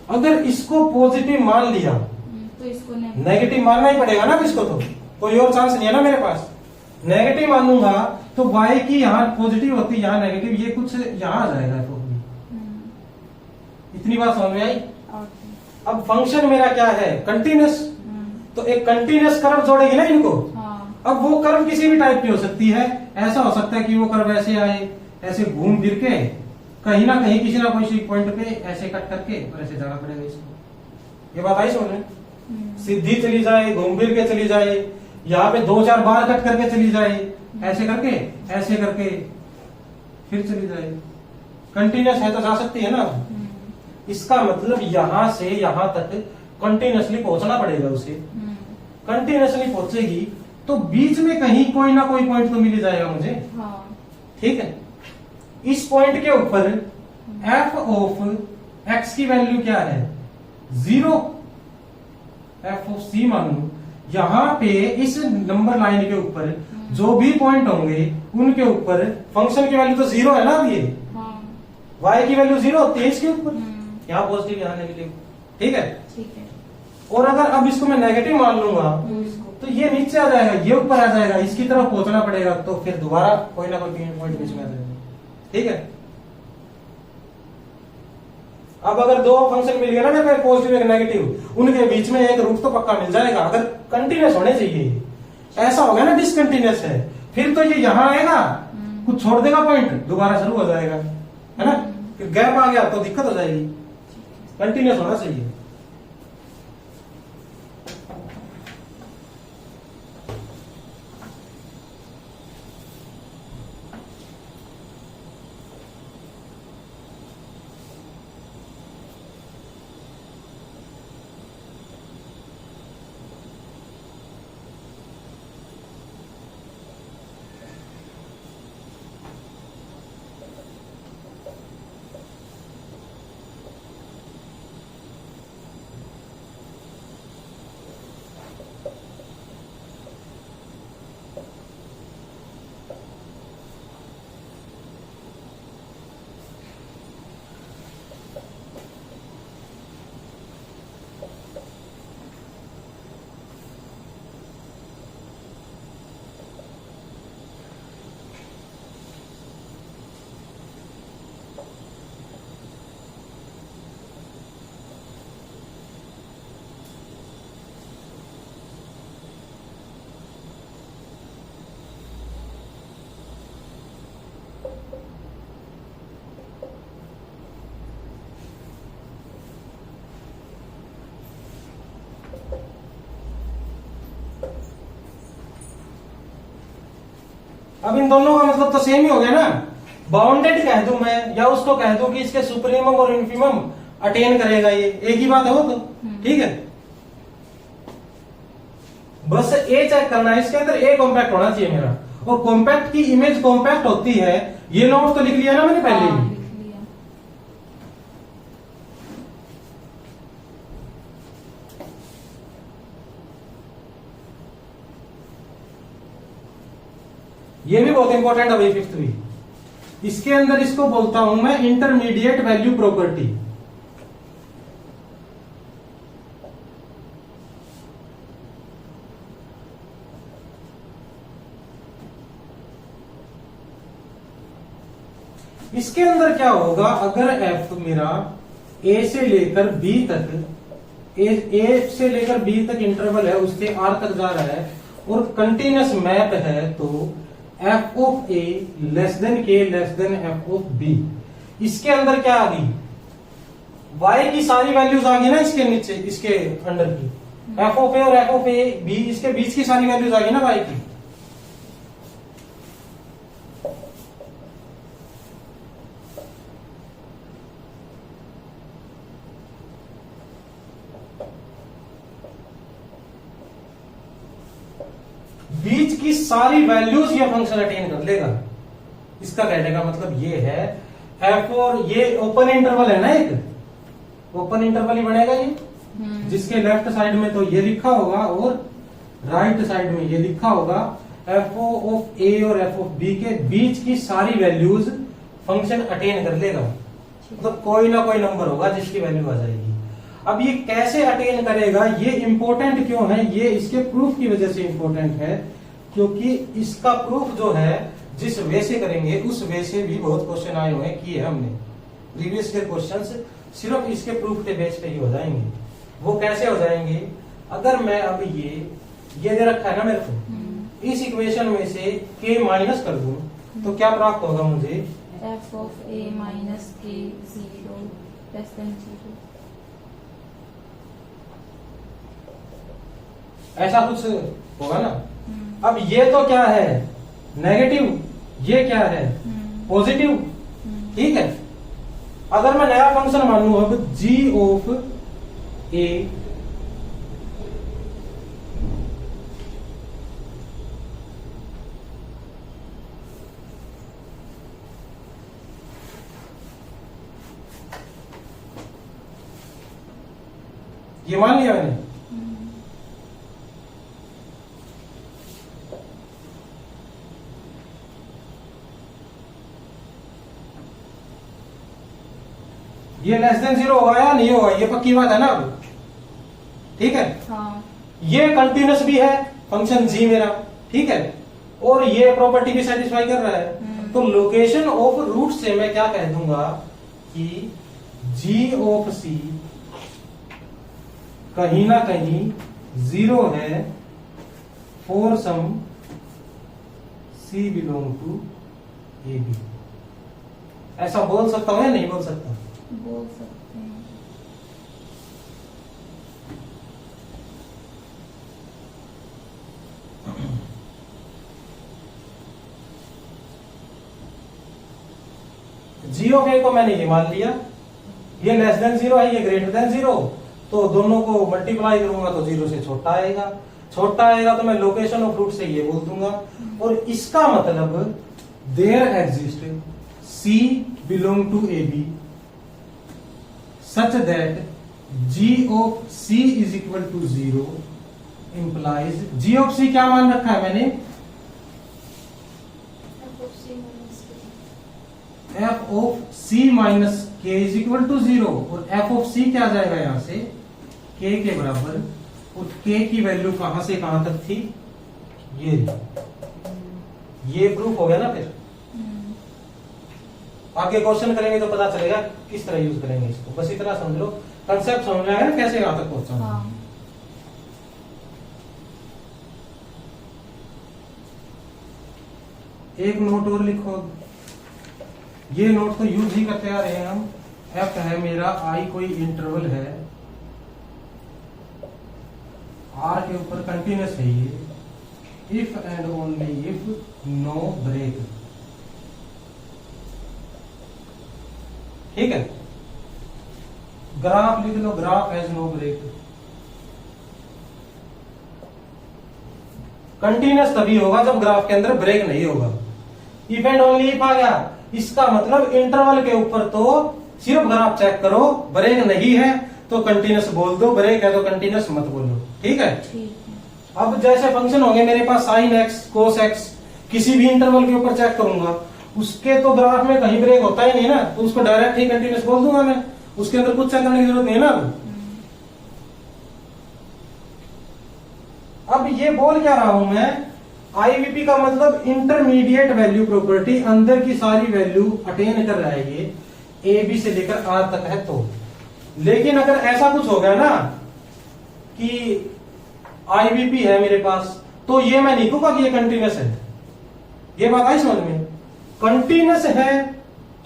अगर इसको पॉजिटिव मान लिया
तो इसको
नेगेटिव मानना ही पड़ेगा ना, इसको तो कोई और चांस नहीं है ना मेरे पास। नेगेटिव मानूंगा तो वाई की यहां पॉजिटिव होती है, यहां नेगेटिव, ये कुछ यहां आ जाएगा एफ ऑफ बी। इतनी बात समझ में आई। अब फंक्शन मेरा क्या है, कंटिन्यूस, तो एक कंटिन्यूस कर्व जोड़ेगी ना इनको। अब वो कर्व किसी भी टाइप की हो सकती है, ऐसा हो सकता है कि वो कर्व ऐसे आए, ऐसे घूम फिर के कहीं ना कहीं किसी ना किसी पॉइंट पे ऐसे कट करके और ऐसे जाना पड़ेगा इसको। ये बात आई समझ में, सीधी चली जाए, घूम फिर के चली जाए, यहाँ पे 2-4 बार कट करके चली जाए, ऐसे करके फिर चली जाए। कंटिन्यूस है तो जा सकती है ना। इसका मतलब यहां से यहां तक कंटिन्यूसली पहुंचना पड़ेगा उसे। कंटिन्यूसली पहुंचेगी तो बीच में कहीं कोई ना कोई पॉइंट तो मिल जाएगा मुझे, ठीक है। इस पॉइंट के ऊपर f ऑफ x की वैल्यू क्या है, 0। f ऑफ c मानू, यहां पे इस नंबर लाइन के ऊपर जो भी पॉइंट होंगे उनके ऊपर फंक्शन की वैल्यू तो 0 है ना। अब ये y की वैल्यू 0 होती है इसके ऊपर, यहाँ पॉजिटिव यहाँ नेगेटिव, ठीक है। और अगर अब इसको मैं नेगेटिव मान लूंगा तो ये नीचे आ जाएगा, ये ऊपर आ जाएगा, इसकी तरफ पहुंचना पड़ेगा, तो फिर दोबारा कोई ना कोई पॉइंट बीच में आ जाएगा, ठीक है। अब अगर दो फंक्शन मिल गए ना मेरे को, पॉजिटिव एक नेगेटिव, उनके बीच में एक रूट तो पक्का मिल जाएगा, अगर कंटिन्यूस होने चाहिए। ऐसा होगा ना डिसकंटिन्यूस है, फिर तो ये यहाँ आएगा, कुछ छोड़ देगा पॉइंट, दोबारा शुरू हो जाएगा, है ना। फिर गैप आ गया तो दिक्कत हो जाएगी, कंटिन्यूस होना चाहिए। अब इन दोनों का मतलब तो सेम ही हो गया ना। बाउंडेड कह दूं मैं या उसको कह दूं कि इसके सुप्रीमम और इन्फीमम अटेन करेगा, ये एक ही बात है वो तो। ठीक है, बस ए चेक करना है, इसके अंदर ए कॉम्पैक्ट होना चाहिए मेरा। और कॉम्पैक्ट की इमेज कॉम्पैक्ट होती है, ये नोट तो लिख लिया ना मैंने पहले
हाँ,
ही।
लिख लिया।
ये भी बहुत इंपॉर्टेंट है भाई, फिफ्थ भी। इसके अंदर इसको बोलता हूं मैं इंटरमीडिएट वैल्यू प्रॉपर्टी। इसके अंदर क्या होगा, अगर एफ मेरा ए से लेकर बी तक, ए से लेकर बी तक इंटरवल है, उससे आर तक जा रहा है और कंटिन्यूअस मैप है, तो f of a less than k less than f of b. इसके अंदर क्या आ गई, y की सारी वैल्यूज आ गई ना इसके नीचे, इसके अंडर की एफ ऑफ ए और एफ ऑफ ए बी, इसके बीच की सारी वैल्यूज आ गई ना y की। बीच की सारी वैल्यूज ये फंक्शन अटेन कर लेगा। इसका कहने का मतलब ये है एफ, और ये ओपन इंटरवल है ना, एक ओपन इंटरवल ही बनेगा ये, जिसके लेफ्ट साइड में तो ये लिखा होगा और राइट साइड में ये लिखा होगा, एफ ऑफ ए और एफ ऑफ बी के बीच की सारी वैल्यूज फंक्शन अटेन कर लेगा। मतलब कोई ना कोई नंबर होगा जिसकी वैल्यू आ जाएगी। अब ये कैसे अटेन करेगा, ये इंपॉर्टेंट क्यों है, ये इसके प्रूफ की वजह से इंपॉर्टेंट है, क्योंकि इसका प्रूफ जो है जिस वे से करेंगे उस वे से भी बहुत क्वेश्चन आए हुए किए हैं हमने। प्रीवियस ईयर क्वेश्चंस सिर्फ इसके प्रूफ के बेस पे ही हो जाएंगे। वो कैसे हो जाएंगे, अगर मैं अब ये दे रखा है ना मेरे को, इस इक्वेशन में से k माइनस कर दूं तो क्या प्राप्त होगा मुझे,
एफ ऑफ ए माइनस के 0 लेस देन 0।
ऐसा कुछ होगा ना। अब ये तो क्या है, नेगेटिव, ये क्या है, पॉजिटिव। ठीक है, अगर मैं नया फंक्शन मानूं अब g ऑफ ए ये मान लिया मैंने। ये लेस देन 0 होगा या नहीं होगा, ये पक्की बात है ना अब। ठीक है,
हाँ।
ये कंटिन्यूस भी है फंक्शन g मेरा, ठीक है, और ये प्रॉपर्टी भी सेटिस्फाई कर रहा है। तो लोकेशन ऑफ रूट से मैं क्या कह दूंगा कि g ऑफ c कहीं ना कहीं 0 है for some c belong to a b. ऐसा बोल सकता हूं या नहीं बोल सकता,
बोल सकते हैं।
जी ऑफ ए को मैंने ये मान लिया, ये लेस देन 0 है, ये ग्रेटर देन 0, तो दोनों को मल्टीप्लाई करूंगा तो 0 से छोटा आएगा। छोटा आएगा तो मैं लोकेशन ऑफ रूट से ये बोल दूंगा। और इसका मतलब there exist C belong to a b such that g of c is equal to 0 implies g of c क्या मान रखा है मैंने, f of c minus k is equal to 0, और f of c क्या आ जाएगा यहां से k के बराबर, और k की वैल्यू कहां से कहां तक थी, ये प्रूफ हो गया ना। फिर आगे क्वेश्चन करेंगे तो पता चलेगा किस तरह यूज करेंगे इसको। बस इतना समझ लो, कंसेप्ट समझ में आएगा ना कैसे यहां तक पहुंचाना।
हाँ।
एक नोट और लिखो, ये नोट तो यूज ही करते आ रहे हैं हम। एफ है मेरा, आई कोई इंटरवल है, आर के ऊपर कंटिन्यूस है ये, if and only if no break. ठीक है, ग्राफ लिख लो, graph has no break. Continuous तभी होगा जब ग्राफ के अंदर ब्रेक नहीं होगा। इफ एंड ओनली इफ आ गया, इसका मतलब इंटरवल के ऊपर तो सिर्फ ग्राफ चेक करो, ब्रेक नहीं है तो कंटिन्यूअस बोल दो, ब्रेक है तो कंटिन्यूअस मत बोलो। ठीक है,
ठीक है।
अब जैसे फंक्शन होंगे मेरे पास साइन एक्स कोस एक्स, किसी भी इंटरवल के ऊपर चेक करूंगा, उसके तो ग्राफ में कहीं ब्रेक होता ही नहीं ना, तो उसको डायरेक्ट ही कंटिन्यूअस बोल दूंगा मैं, उसके अंदर कुछ चेक करने की जरूरत नहीं है ना। अब ये बोल क्या रहा हूं मैं, आईवीपी का मतलब इंटरमीडिएट वैल्यू प्रॉपर्टी, अंदर की सारी वैल्यू अटेन कर रहा है ये, ए बी से लेकर आर तक है तो। लेकिन अगर ऐसा कुछ हो गया ना कि आईवीपी है मेरे पास, तो ये मैं नहीं कहूंगा कि ये कंटिन्यूअस है। ये बात आई समझ में? कंटिन्यूअस है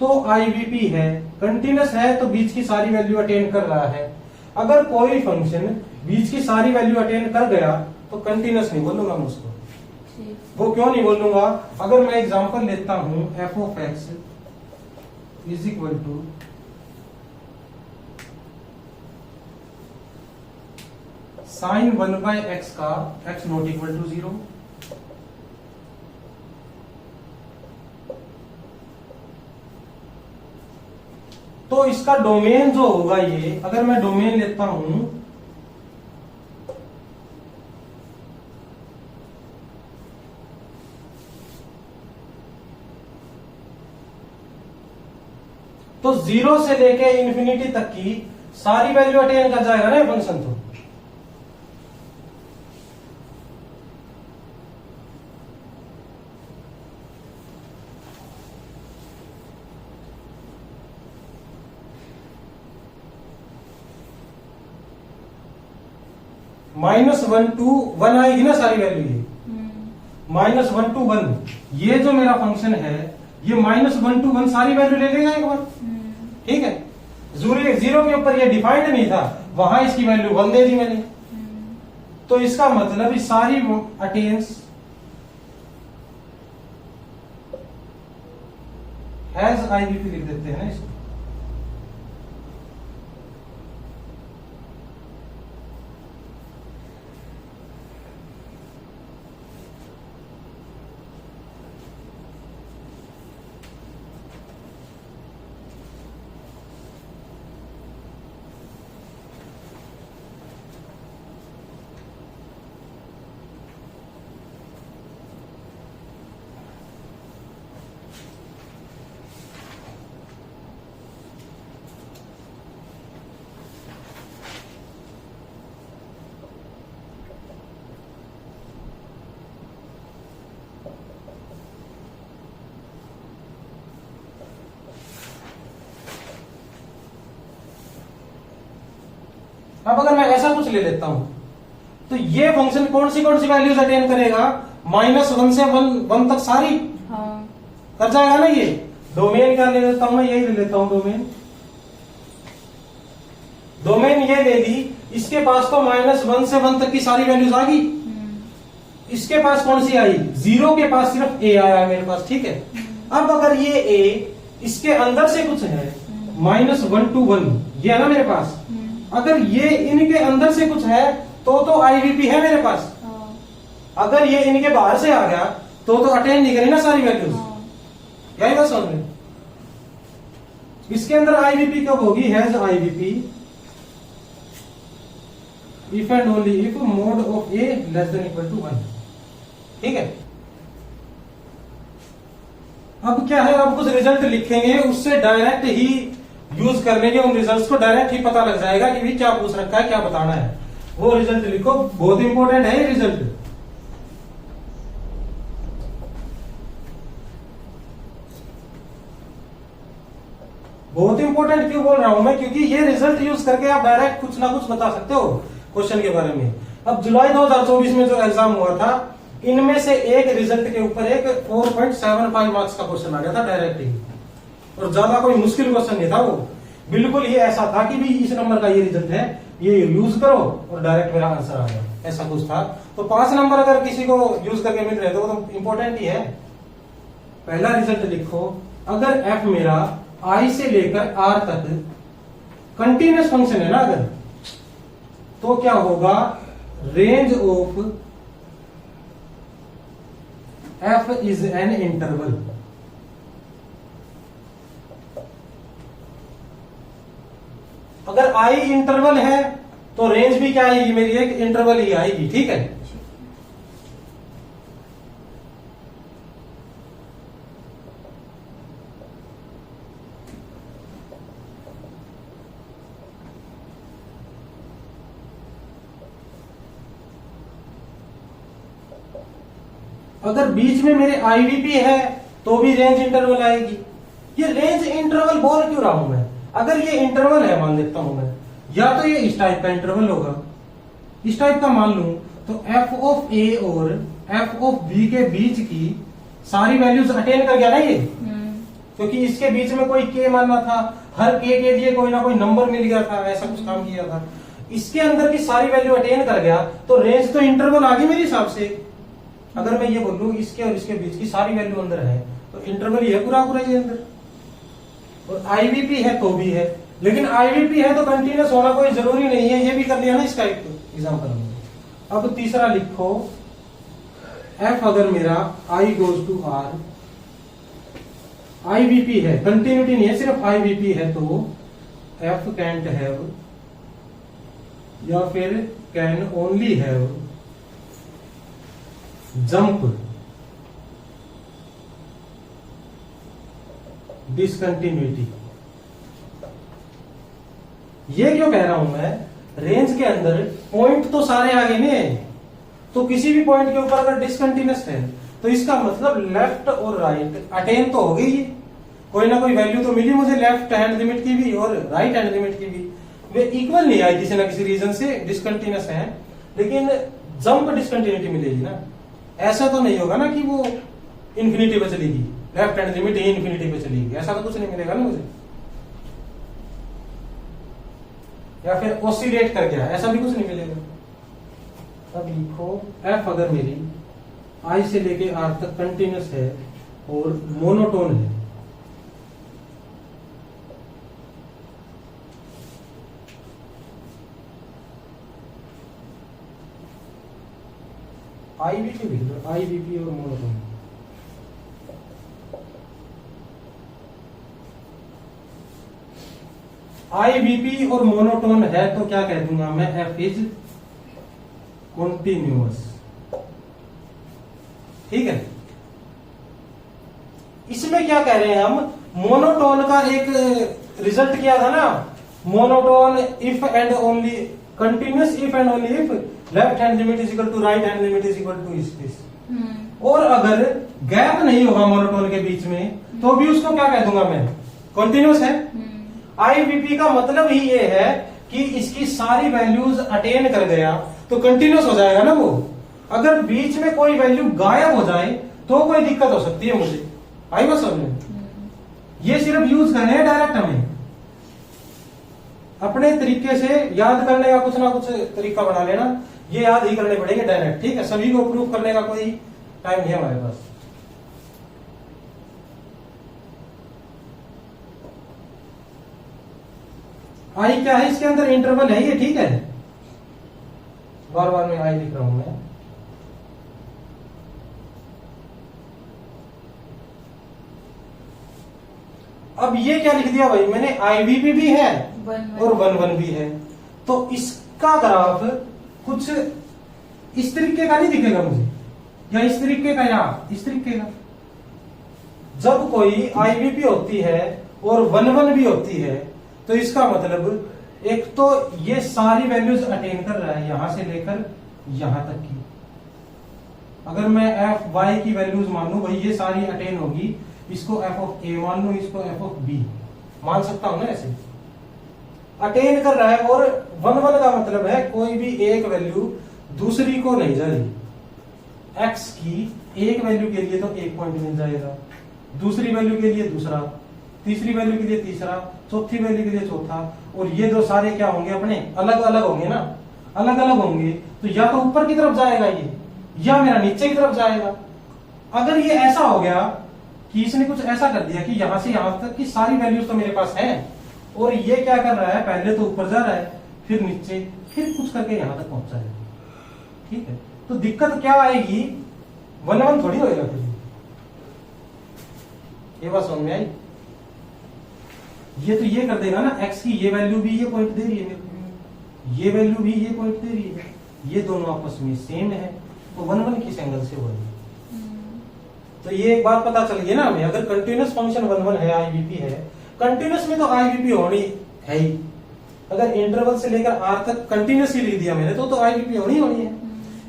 तो आईवीपी है, कंटिन्यूअस है तो बीच की सारी वैल्यू अटेन कर रहा है। अगर कोई फंक्शन बीच की सारी वैल्यू अटेन कर गया तो कंटिन्यूअस नहीं बोलूंगा मैं उसको। वो क्यों नहीं बोलूंगा? अगर मैं एग्जांपल लेता हूं, f of x is equal to sine 1/x का x नॉट इक्वल टू 0, तो इसका डोमेन जो होगा ये, अगर मैं डोमेन लेता हूं तो 0 से लेके इन्फिनिटी तक की सारी वैल्यू अटेन कर जाएगा ना ये फंक्शन। तो -1 to 1 आएगी ना सारी वैल्यू, ये -1 to 1, ये जो मेरा फंक्शन है ये -1 to 1 सारी वैल्यू ले लेगा एक बार। ठीक है, 0 के ऊपर ये डिफाइंड नहीं था, वहां इसकी वैल्यू 1 दे दी मैंने, तो इसका मतलब ये सारी अटेन्स हैज आईवीपी लिख देते हैं ना इसको। अब अगर मैं ऐसा कुछ ले लेता हूं तो ये फंक्शन कौन सी वैल्यूज अटेन करेगा? -1 से 1 तक सारी कर जाएगा ना ये। डोमेन क्या ले लेता हूं मैं, यही ले लेता हूं डोमेन ये ले ली, इसके पास तो -1 से 1 तक की सारी वैल्यूज आ गई। इसके पास कौन सी आई? 0 के पास सिर्फ a आया मेरे पास। ठीक है, अब अगर ये a इसके अंदर से कुछ है, -1 to 1 ये है ना मेरे पास, अगर ये इनके अंदर से कुछ है तो आईवीपी है मेरे पास। अगर ये इनके बाहर से आ गया तो अटेन नहीं करी ना सारी वैल्यूज। यही बात समझ में? इसके अंदर आईवीपी कब होगी? Has IVP if and only if mod of a less than equal to 1। ठीक है, अब क्या है, अब कुछ रिजल्ट लिखेंगे, उससे डायरेक्ट ही यूज कर लेंगे, उन रिजल्ट्स को डायरेक्ट ही पता लग जाएगा कि भी क्या पूछ रखा है, क्या बताना है। वो रिजल्ट लिखो, बहुत इंपॉर्टेंट है ये रिजल्ट। बहुत इंपॉर्टेंट क्यों बोल रहा हूं मैं? क्योंकि ये रिजल्ट यूज करके आप डायरेक्ट कुछ ना कुछ बता सकते हो क्वेश्चन के बारे में। अब जुलाई 2024 में जो एग्जाम हुआ था, इनमें से एक रिजल्ट के ऊपर एक 4.75 मार्क्स का क्वेश्चन आ गया था डायरेक्ट ही, और ज्यादा कोई मुश्किल क्वेश्चन नहीं था वो। बिल्कुल ये ऐसा था कि भी इस नंबर का ये रिजल्ट है, ये यूज करो और डायरेक्ट मेरा आंसर आ गया, ऐसा कुछ था। तो 5 नंबर अगर किसी को यूज करके मिल रहे तो वो तो इंपॉर्टेंट ही है। पहला रिजल्ट लिखो, अगर f मेरा i से लेकर r तक कंटिन्यूअस फंक्शन है ना अगर, तो क्या होगा, range of f is an interval. अगर i इंटरवल है तो रेंज भी क्या आएगी मेरी, एक इंटरवल ही आएगी, ठीक है। अगर बीच में मेरे आईवीपी है तो भी रेंज इंटरवल आएगी। ये रेंज इंटरवल बोल क्यों रहा हूं मैं, अगर ये इंटरवल है मान लेता हूं मैं, या तो ये इस टाइप का इंटरवल होगा, इस टाइप का मान लूं, तो एफ ऑफ ए और एफ ऑफ बी के बीच की सारी वैल्यूज अटेन कर गया ना ये, क्योंकि इसके बीच में कोई के मानना था, हर के लिए कोई ना कोई नंबर मिल गया था, ऐसा कुछ काम किया था। इसके अंदर की सारी वैल्यू अटेन कर गया तो रेंज तो इंटरवल आ गई मेरे हिसाब से। अगर मैं ये बोलूं इसके और इसके बीच की सारी वैल्यू अंदर है तो इंटरवल ही है पूरा पूरा ये अंदर। और आईवीपी है तो भी है, लेकिन आईवीपी है तो कंटिन्यूअस होना कोई जरूरी नहीं है, ये भी कर लिया ना इसका एक एग्जांपल में। अब तीसरा लिखो, एफ अगर मेरा आई गोज टू आर, आईवीपी है, कंटिन्यूटी नहीं है, सिर्फ आईवीपी है, तो एफ कैंट हैव या फिर can only have jump discontinuity. ये क्यों कह रहा हूं मैं, रेंज के अंदर पॉइंट तो सारे आ गए ने, तो किसी भी पॉइंट के ऊपर अगर डिसकंटिन्यूअस है तो इसका मतलब लेफ्ट और राइट अटेन तो हो गई है, कोई ना कोई वैल्यू तो मिली मुझे लेफ्ट हैंड लिमिट की भी और राइट हैंड लिमिट की भी, वे इक्वल नहीं आई किसी ना किसी रीजन से डिसकंटिन्यूअस है, लेकिन जंप डिसकंटिन्यूटी मिलेगी ना। ऐसा तो नहीं होगा ना कि वो इन्फिनिटी पे चलेगी, लेफ्ट हैंड लिमिट ही इन्फिनिटी पे चलेगी, ऐसा तो कुछ नहीं मिलेगा ना मुझे। या फिर ऑसिलेट कर गया, ऐसा भी कुछ नहीं मिलेगा। अब लिखो, एफ अगर मेरी आई से लेके आर तक कंटिन्यूअस है और मोनोटोन है, आईवीपी लिख लो, आईवीपी और मोनोटोन। आईवीपी और मोनोटोन है तो क्या कह दूंगा मैं, एफ इज कॉन्टिन्यूअस, ठीक है। इसमें क्या कह रहे हैं हम, मोनोटोन का एक रिजल्ट किया था ना, monotone if and only, continuous if and only if left hand limit is equal to right hand limit is equal to this. और अगर गैप नहीं होगा मोनोटोन के बीच में तो भी उसको क्या कह दूंगा मैं, कॉन्टिन्यूअस है। आईवीपी का मतलब ही ये है कि इसकी सारी वैल्यूज अटेन कर गया तो कंटिन्यूअस हो जाएगा ना वो। अगर बीच में कोई वैल्यू गायब हो जाए तो कोई दिक्कत हो सकती है मुझे, आई बात समझ में। ये सिर्फ यूज करने हैं डायरेक्ट, हमें अपने तरीके से याद करने का कुछ ना कुछ तरीका बना लेना, ये याद ही करने पड़ेंगे डायरेक्ट, ठीक है। सभी को प्रूफ करने का कोई टाइम नहीं है हमारे पास। आई क्या है, इसके अंदर इंटरवल है ये, ठीक है। बार बार मैं आई लिख रहा हूं मैं। अब ये क्या लिख दिया भाई मैंने, आईवीपी भी है और 1 भी है, तो इसका ग्राफ कुछ इस तरीके का नहीं दिखेगा मुझे, या इस तरीके का, या इस तरीके का। जब कोई आईवीपी होती है और 1 भी होती है तो इसका मतलब एक तो ये सारी वैल्यूज अटेन कर रहा है यहां से लेकर यहां तक की। अगर मैं एफ वाई की वैल्यूज मान लू भाई, ये सारी अटेन होगी, इसको एफ ऑफ ए मान लू, इसको एफ ऑफ बी मान सकता हूं ना, ऐसे अटेन कर रहा है। और 1 का मतलब है कोई भी एक वैल्यू दूसरी को नहीं जा रही। एक्स की एक वैल्यू के लिए तो 1 पॉइंट मिल जाएगा, दूसरी वैल्यू के लिए दूसरा, तीसरी वैल्यू के लिए तीसरा, चौथी वैल्यू के लिए चौथा, और ये दो सारे क्या होंगे अपने अलग अलग होंगे ना। अलग अलग होंगे तो या तो ऊपर की तरफ जाएगा ये, या मेरा नीचे की तरफ जाएगा। अगर ये ऐसा हो गया कि इसने कुछ ऐसा कर दिया कि यहां से यहां तक की सारी वैल्यूज तो मेरे पास है, और ये क्या कर रहा है, पहले तो ऊपर जा रहा है, फिर नीचे, फिर कुछ करके यहां तक पहुंच जाएगा। ठीक है, तो दिक्कत क्या आएगी, 1 1 थोड़ी होएगा फिर। ये बात समझ में आई? ये तो ये कर देगा ना, x की ये वैल्यू भी ये पॉइंट दे रही है मेरे को, ये वैल्यू भी ये पॉइंट दे रही है, ये दोनों आपस में सेम है, तो 1 1 किस एंगल से होगी। तो ये एक बात पता चल गई ना हमें, अगर कंटिन्यूस फंक्शन 1 1 है, आईवीपी है, कंटिन्यूस में तो आईवीपी होनी है ही। अगर इंटरवल से लेकर आर तक कंटिन्यूस ही लिख दिया मैंने तो आईवीपी होनी है।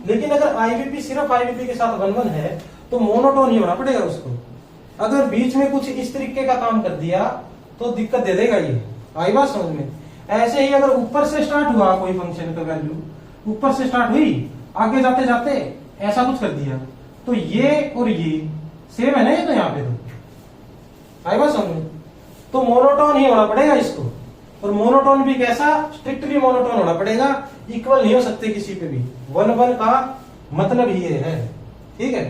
लेकिन अगर आईवीपी सिर्फ आईवीपी के साथ 1 1 है तो मोनोटोन ही होना पड़ेगा उसको। अगर बीच में कुछ इस तरीके का काम कर दिया तो दिक्कत दे देगा ये। आई बात समझ में? ऐसे ही अगर ऊपर से स्टार्ट हुआ कोई फंक्शन का वैल्यू, ऊपर से स्टार्ट हुई, आगे जाते जाते ऐसा कुछ कर दिया, तो ये और ये सेम है ना, ये तो यहाँ पे तो। आई बात समझ में? तो मोनोटोन ही होना पड़ेगा इसको। और मोनोटोन भी कैसा, स्ट्रिक्टली मोनोटोन होना पड़ेगा, इक्वल नहीं हो सकते किसी पे भी। 1 1 का मतलब ये है। ठीक है,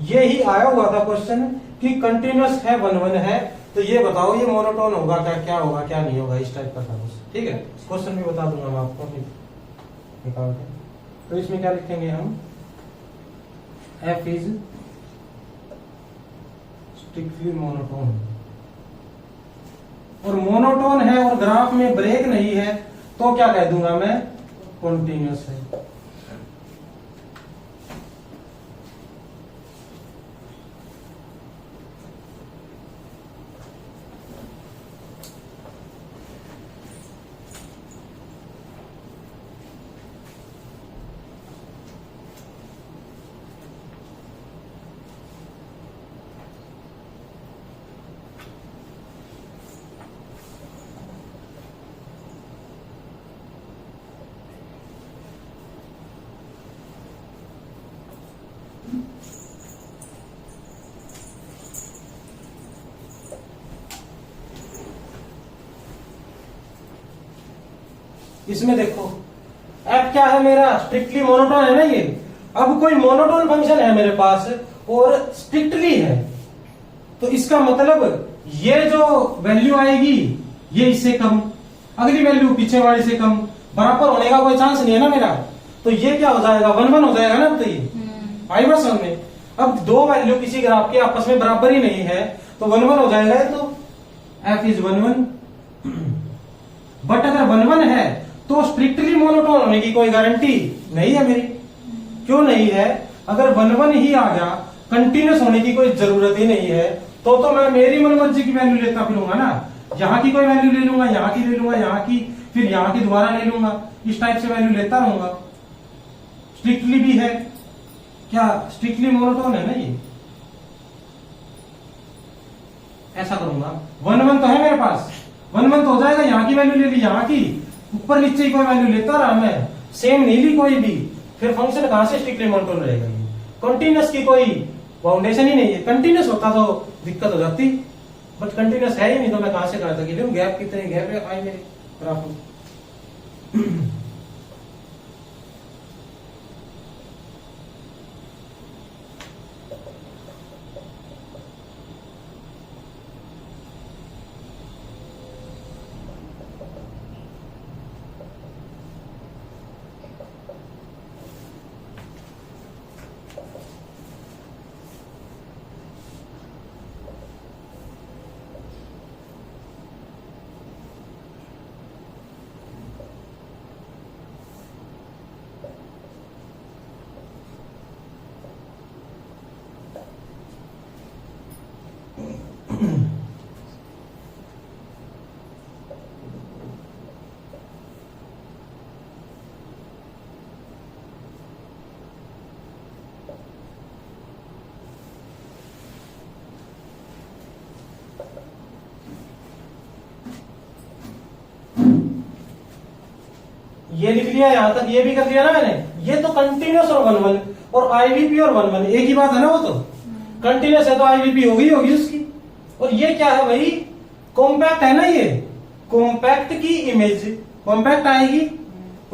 ये ही आया हुआ था क्वेश्चन कि कंटिन्यूस है 1 1 है, तो ये बताओ ये मोनोटोन होगा क्या, क्या होगा क्या नहीं होगा, इस टाइप का था कुछ। ठीक है, क्वेश्चन भी बता दूंगा मैं आपको निकाल के। तो इसमें क्या लिखेंगे हम, f इज स्ट्रिक्टली मोनोटोन, और मोनोटोन है और ग्राफ में ब्रेक नहीं है तो क्या कह दूंगा मैं, कॉन्टिन्यूस है। इसमें देखो f क्या है मेरा, स्ट्रिक्टली मोनोटोन है ना ये। अब कोई मोनोटोन फंक्शन है मेरे पास और स्ट्रिक्टली है, तो इसका मतलब ये जो वैल्यू आएगी ये इससे कम, अगली वैल्यू पीछे वाले से कम, बराबर होने का कोई चांस नहीं है ना मेरा। तो ये क्या हो जाएगा, 1 1 हो जाएगा ना। तो ये आई बात समझ में? अब दो वैल्यू किसी ग्राफ के आपस में बराबर ही नहीं है तो 1 1 हो जाएगा। तो f इज 1 1। बट अगर 1 1 है तो स्ट्रिक्टली मोनोटोन होने की कोई गारंटी नहीं है मेरी। क्यों नहीं है? अगर 1 1 ही आ गया, कंटिन्यूस होने की कोई जरूरत ही नहीं है, तो मैं मेरी मनमर्जी की वैल्यू लेता फिरूंगा ना। यहाँ की कोई वैल्यू ले लूंगा, यहाँ की ले लूंगा, यहाँ की, फिर यहाँ की दोबारा ले लूंगा, इस टाइप से वैल्यू लेता रहूंगा। स्ट्रिक्टली भी है क्या, स्ट्रिक्टली मोनोटोन है ना ये। ऐसा करूंगा, 1 1 तो है मेरे पास, 1 1 तो हो जाएगा, यहाँ की वैल्यू ले ली, यहाँ की, ऊपर नीचे कोई वैल्यू लेता रहा मैं, सेम नहीं ली कोई भी, फिर फंक्शन कहां से स्ट्रिक्टली मोनोटोन रहेगा। ये कंटिन्यूस की कोई फाउंडेशन ही नहीं है। कंटिन्यूस होता तो दिक्कत हो जाती, बट कंटिन्यूस है ही नहीं, तो मैं कहां से कहा था कि गैप कितने गैप आए मेरे ग्राफ में। ये लिख लिया, यहां तक ये भी कर दिया ना मैंने। ये तो कंटिन्यूस और 1 1, और आईवीपी और 1 1 एक ही बात है ना। वो तो कंटिन्यूस है तो आईवीपी होगी उसकी। और ये क्या है भाई, कॉम्पैक्ट है ना। ये कॉम्पैक्ट की इमेज कॉम्पैक्ट आएगी,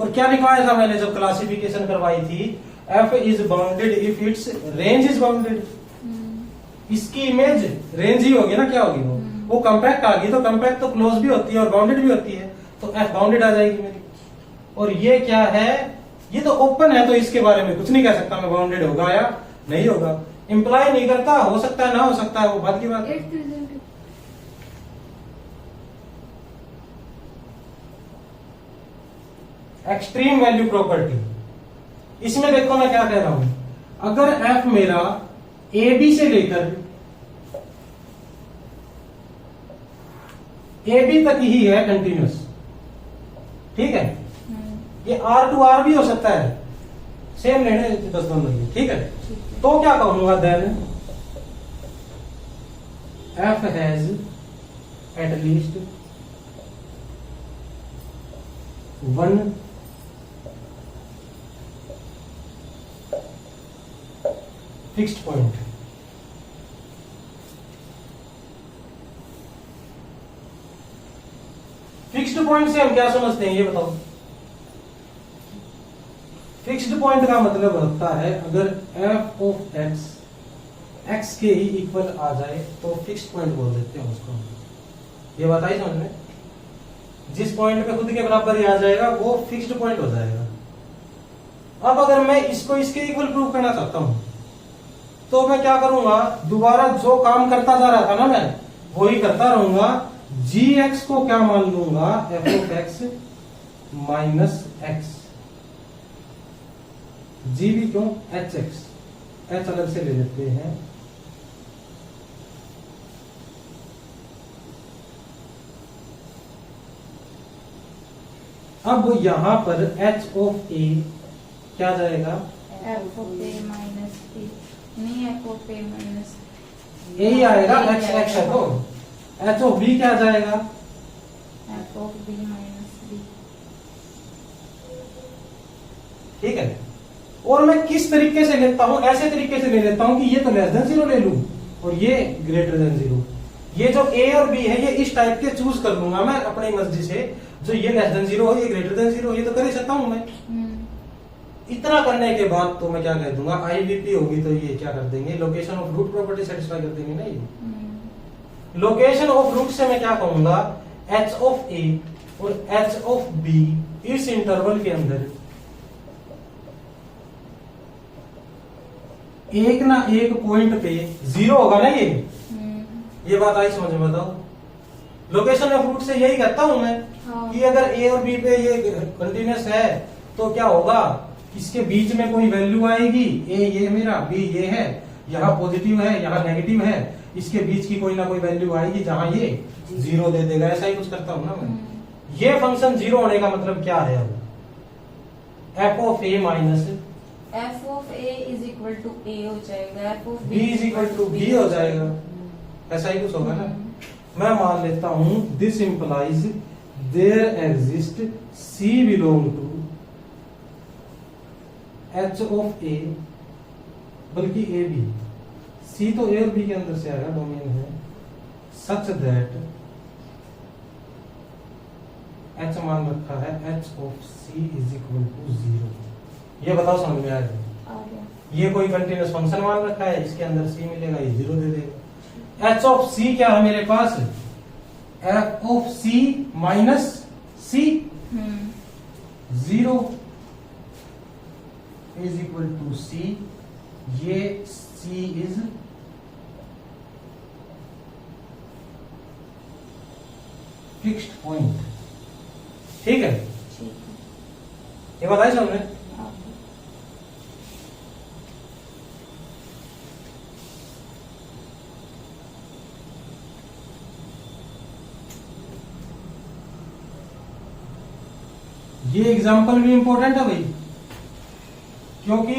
और क्या लिखवाया था मैंने जब क्लासिफिकेशन करवाई थी, F is bounded if it's range is bounded. इसकी इमेज रेंज ही होगी ना, क्या होगी वो कॉम्पैक्ट आ गई, तो कॉम्पैक्ट तो क्लोज भी होती है और बाउंडेड भी होती है, तो एफ बाउंडेड आ जाएगी मेरी। और ये क्या है, ये तो ओपन है, तो इसके बारे में कुछ नहीं कह सकता मैं, बाउंडेड होगा या नहीं होगा, इंप्लाई नहीं करता, हो सकता है ना हो सकता है, वो बात की बात है। एक्सट्रीम वैल्यू प्रॉपर्टी, इसमें देखो मैं क्या कह रहा हूं, अगर एफ मेरा ए बी से लेकर ए बी तक ही है कंटिन्यूस, ठीक है, ये आर टू आर भी हो सकता है, सेम लेने 10 दोनों, ठीक है, तो क्या कहूंगा then f has at least one fixed point. Fixed point से हम क्या समझते हैं ये बताओ। फिक्स्ड पॉइंट का मतलब होता है अगर एफ ऑफ एक्स एक्स के ही इक्वल आ जाए तो फिक्स्ड पॉइंट बोल देते हैं उसको, ये बताइए समझ में, जिस पॉइंट पे खुद के बराबर ही आ जाएगा वो फिक्स्ड पॉइंट हो जाएगा। अब अगर मैं इसको इसके इक्वल प्रूव करना चाहता हूं तो मैं क्या करूंगा, दोबारा जो काम करता जा रहा था ना मैं वही करता रहूंगा, जी एक्स को क्या मान लूंगा, f of x minus x, g भी क्यों, एच एक्स, एच अलग से ले लेते हैं, अब यहां पर एच ऑफ ए क्या जाएगा,
f of a minus b, नहीं f of a minus
a ही आएगा, एच एक्स है तो एच ऑफ बी क्या जाएगा,
f of b minus b,
ठीक है। और मैं किस तरीके से लेता हूं, ऐसे तरीके से ले लेता हूं कि ये तो लेस देन जीरो ले लूं और ये ग्रेटर देन जीरो, ये जो ए और बी है ये इस टाइप के चूज कर लूंगा मैं अपनी मर्जी से, जो ये लेस देन जीरो हो ये ग्रेटर देन जीरो, ये तो कर ही सकता हूं मैं। इतना करने के बाद तो मैं क्या कह दूंगा, आईवीपी होगी तो ये क्या कर देंगे, location of root property satisfy कर देंगे ना ये। लोकेशन ऑफ रूट से मैं क्या कहूंगा, एच ऑफ ए और एच ऑफ बी इस इंटरवल के अंदर एक ना एक पॉइंट पे जीरो होगा ना ये बात आई समझ में, बताओ। लोकेशन ऑफ रूट से यही कहता हूं मैं कि अगर ए और बी पे ये कंटिन्यूस है तो क्या होगा, इसके बीच में कोई वैल्यू आएगी, ए ये मेरा, बी ये है, यहाँ पॉजिटिव है यहाँ नेगेटिव है, इसके बीच की कोई ना कोई वैल्यू आएगी जहां ये जीरो दे देगा, ऐसा ही कुछ करता हूं ना मैं। ये फंक्शन जीरो होने का मतलब क्या है, अब f of a minus
f of a is equal to a हो जाएगा, f of
b is equal to b हो जाएगा, ऐसा ही कुछ होगा ना। मैं मान लेता हूं this implies there exist c belong to h of a, बल्कि ए बी, सी तो ए और बी के अंदर से आएगा, डोमेन है, सच दैट एच मान रखा है h of c is equal to zero. ये बताओ समझ में आ गया, ये कोई कंटिन्यूस फंक्शन मान रखा है, इसके अंदर सी मिलेगा, ये जीरो दे देगा। एच ऑफ सी क्या है मेरे पास, F of C minus C, zero is equal to C, ये सी इज फिक्स्ड पॉइंट, ठीक है, ये बताइए समझ में। ये एग्जाम्पल भी इंपॉर्टेंट है भाई, क्योंकि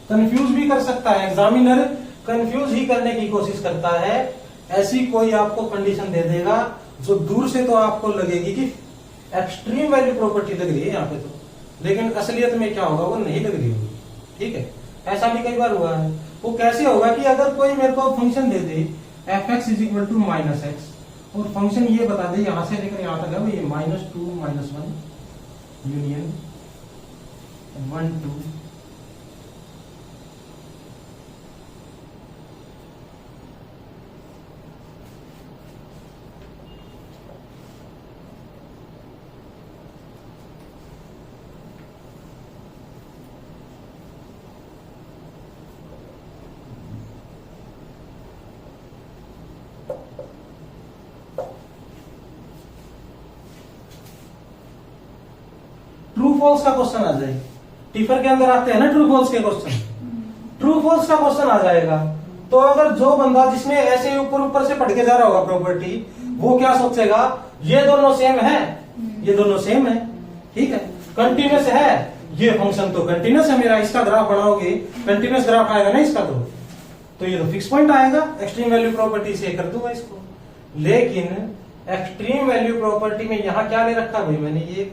कंफ्यूज भी कर सकता है एग्जामिनर, कंफ्यूज ही करने की कोशिश करता है। ऐसी कोई आपको कंडीशन दे देगा जो दूर से तो आपको लगेगी कि एक्सट्रीम वैल्यू प्रॉपर्टी लग रही है यहाँ पे तो, लेकिन असलियत में क्या होगा वो नहीं लग रही होगी, ठीक है। ऐसा भी कई बार हुआ है। वो कैसे होगा कि अगर कोई मेरे को फंक्शन दे दे f x is equal to minus x और फंक्शन ये बता दे यहां से लेकर यहां तक है वो ये -2 -1 यूनियन 1 2 ट्रू फॉल्स का क्वेश्चन आ जाए। टिफर के अंदर आते हैं ना ट्रू फॉल्स के क्वेश्चन, ट्रू फॉल्स का क्वेश्चन आ जाएगा। तो अगर जो बंदा जिसने ऐसे ऊपर ऊपर से पढ़ के जा रहा होगा प्रॉपर्टी, वो क्या सोचेगा, ये दोनों सेम है, ये दोनों सेम है, ठीक है, कंटिन्यूस है, ये फंक्शन तो कंटिन्यूस है मेरा, इसका ग्राफ बनाओगे कंटिन्यूस ग्राफ आएगा ना इसका, तो ये तो फिक्स पॉइंट आएगा। एक्सट्रीम वैल्यू प्रॉपर्टी से कर दूंगा इसको। लेकिन एक्सट्रीम वैल्यू प्रॉपर्टी में यहाँ क्या ले रखा भाई मैंने, ये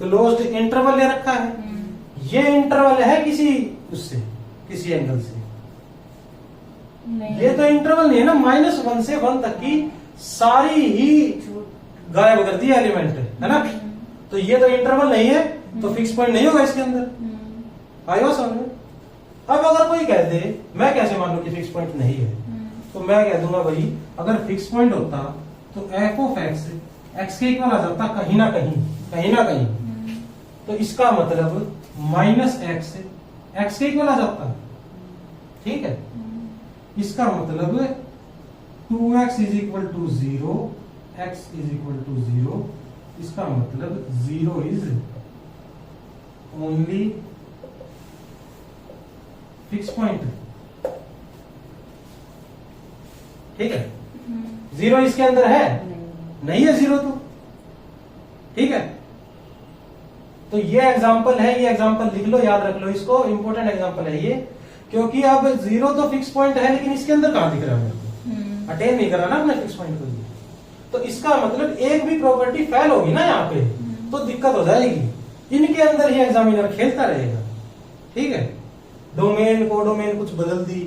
क्लोज्ड इंटरवल ले रखा है। ये इंटरवल है किसी उससे, किसी एंगल से, ये तो इंटरवल नहीं है ना, -1 से 1 तक की सारी ही गायब कर दी एलिमेंट, है ना। तो ये तो इंटरवल नहीं है, तो फिक्स पॉइंट नहीं होगा इसके अंदर। आएगा समझ में। अब अगर कोई कह दे, मैं कैसे मानूं कि फिक्स पॉइंट नहीं है, तो मैं कह दूंगा भाई अगर फिक्स पॉइंट होता तो f ऑफ x के इक्वल आ जाता कहीं ना कहीं, कहीं ना कहीं। तो इसका मतलब -x के इक्वल आ जाता, ठीक है। इसका मतलब 2x is equal to 0, x is equal to 0। इसका मतलब 0 इज ओनली फिक्स पॉइंट, ठीक है। 0 इसके अंदर है नहीं है 0 तो, ठीक है। तो ये एग्जांपल है, ये एग्जांपल लिख लो, याद रख लो इसको, इंपॉर्टेंट एग्जांपल है ये। क्योंकि अब 0 तो फिक्स पॉइंट है, लेकिन इसके अंदर कहां दिख रहा है, अटेन नहीं कर रहा ना अपने फिक्स पॉइंट को। तो इसका मतलब एक भी प्रॉपर्टी फेल होगी ना यहाँ पे, तो दिक्कत हो जाएगी। इनके अंदर ही एग्जामिनर खेलता रहेगा, ठीक है। डोमेन को डोमेन कुछ बदल दी,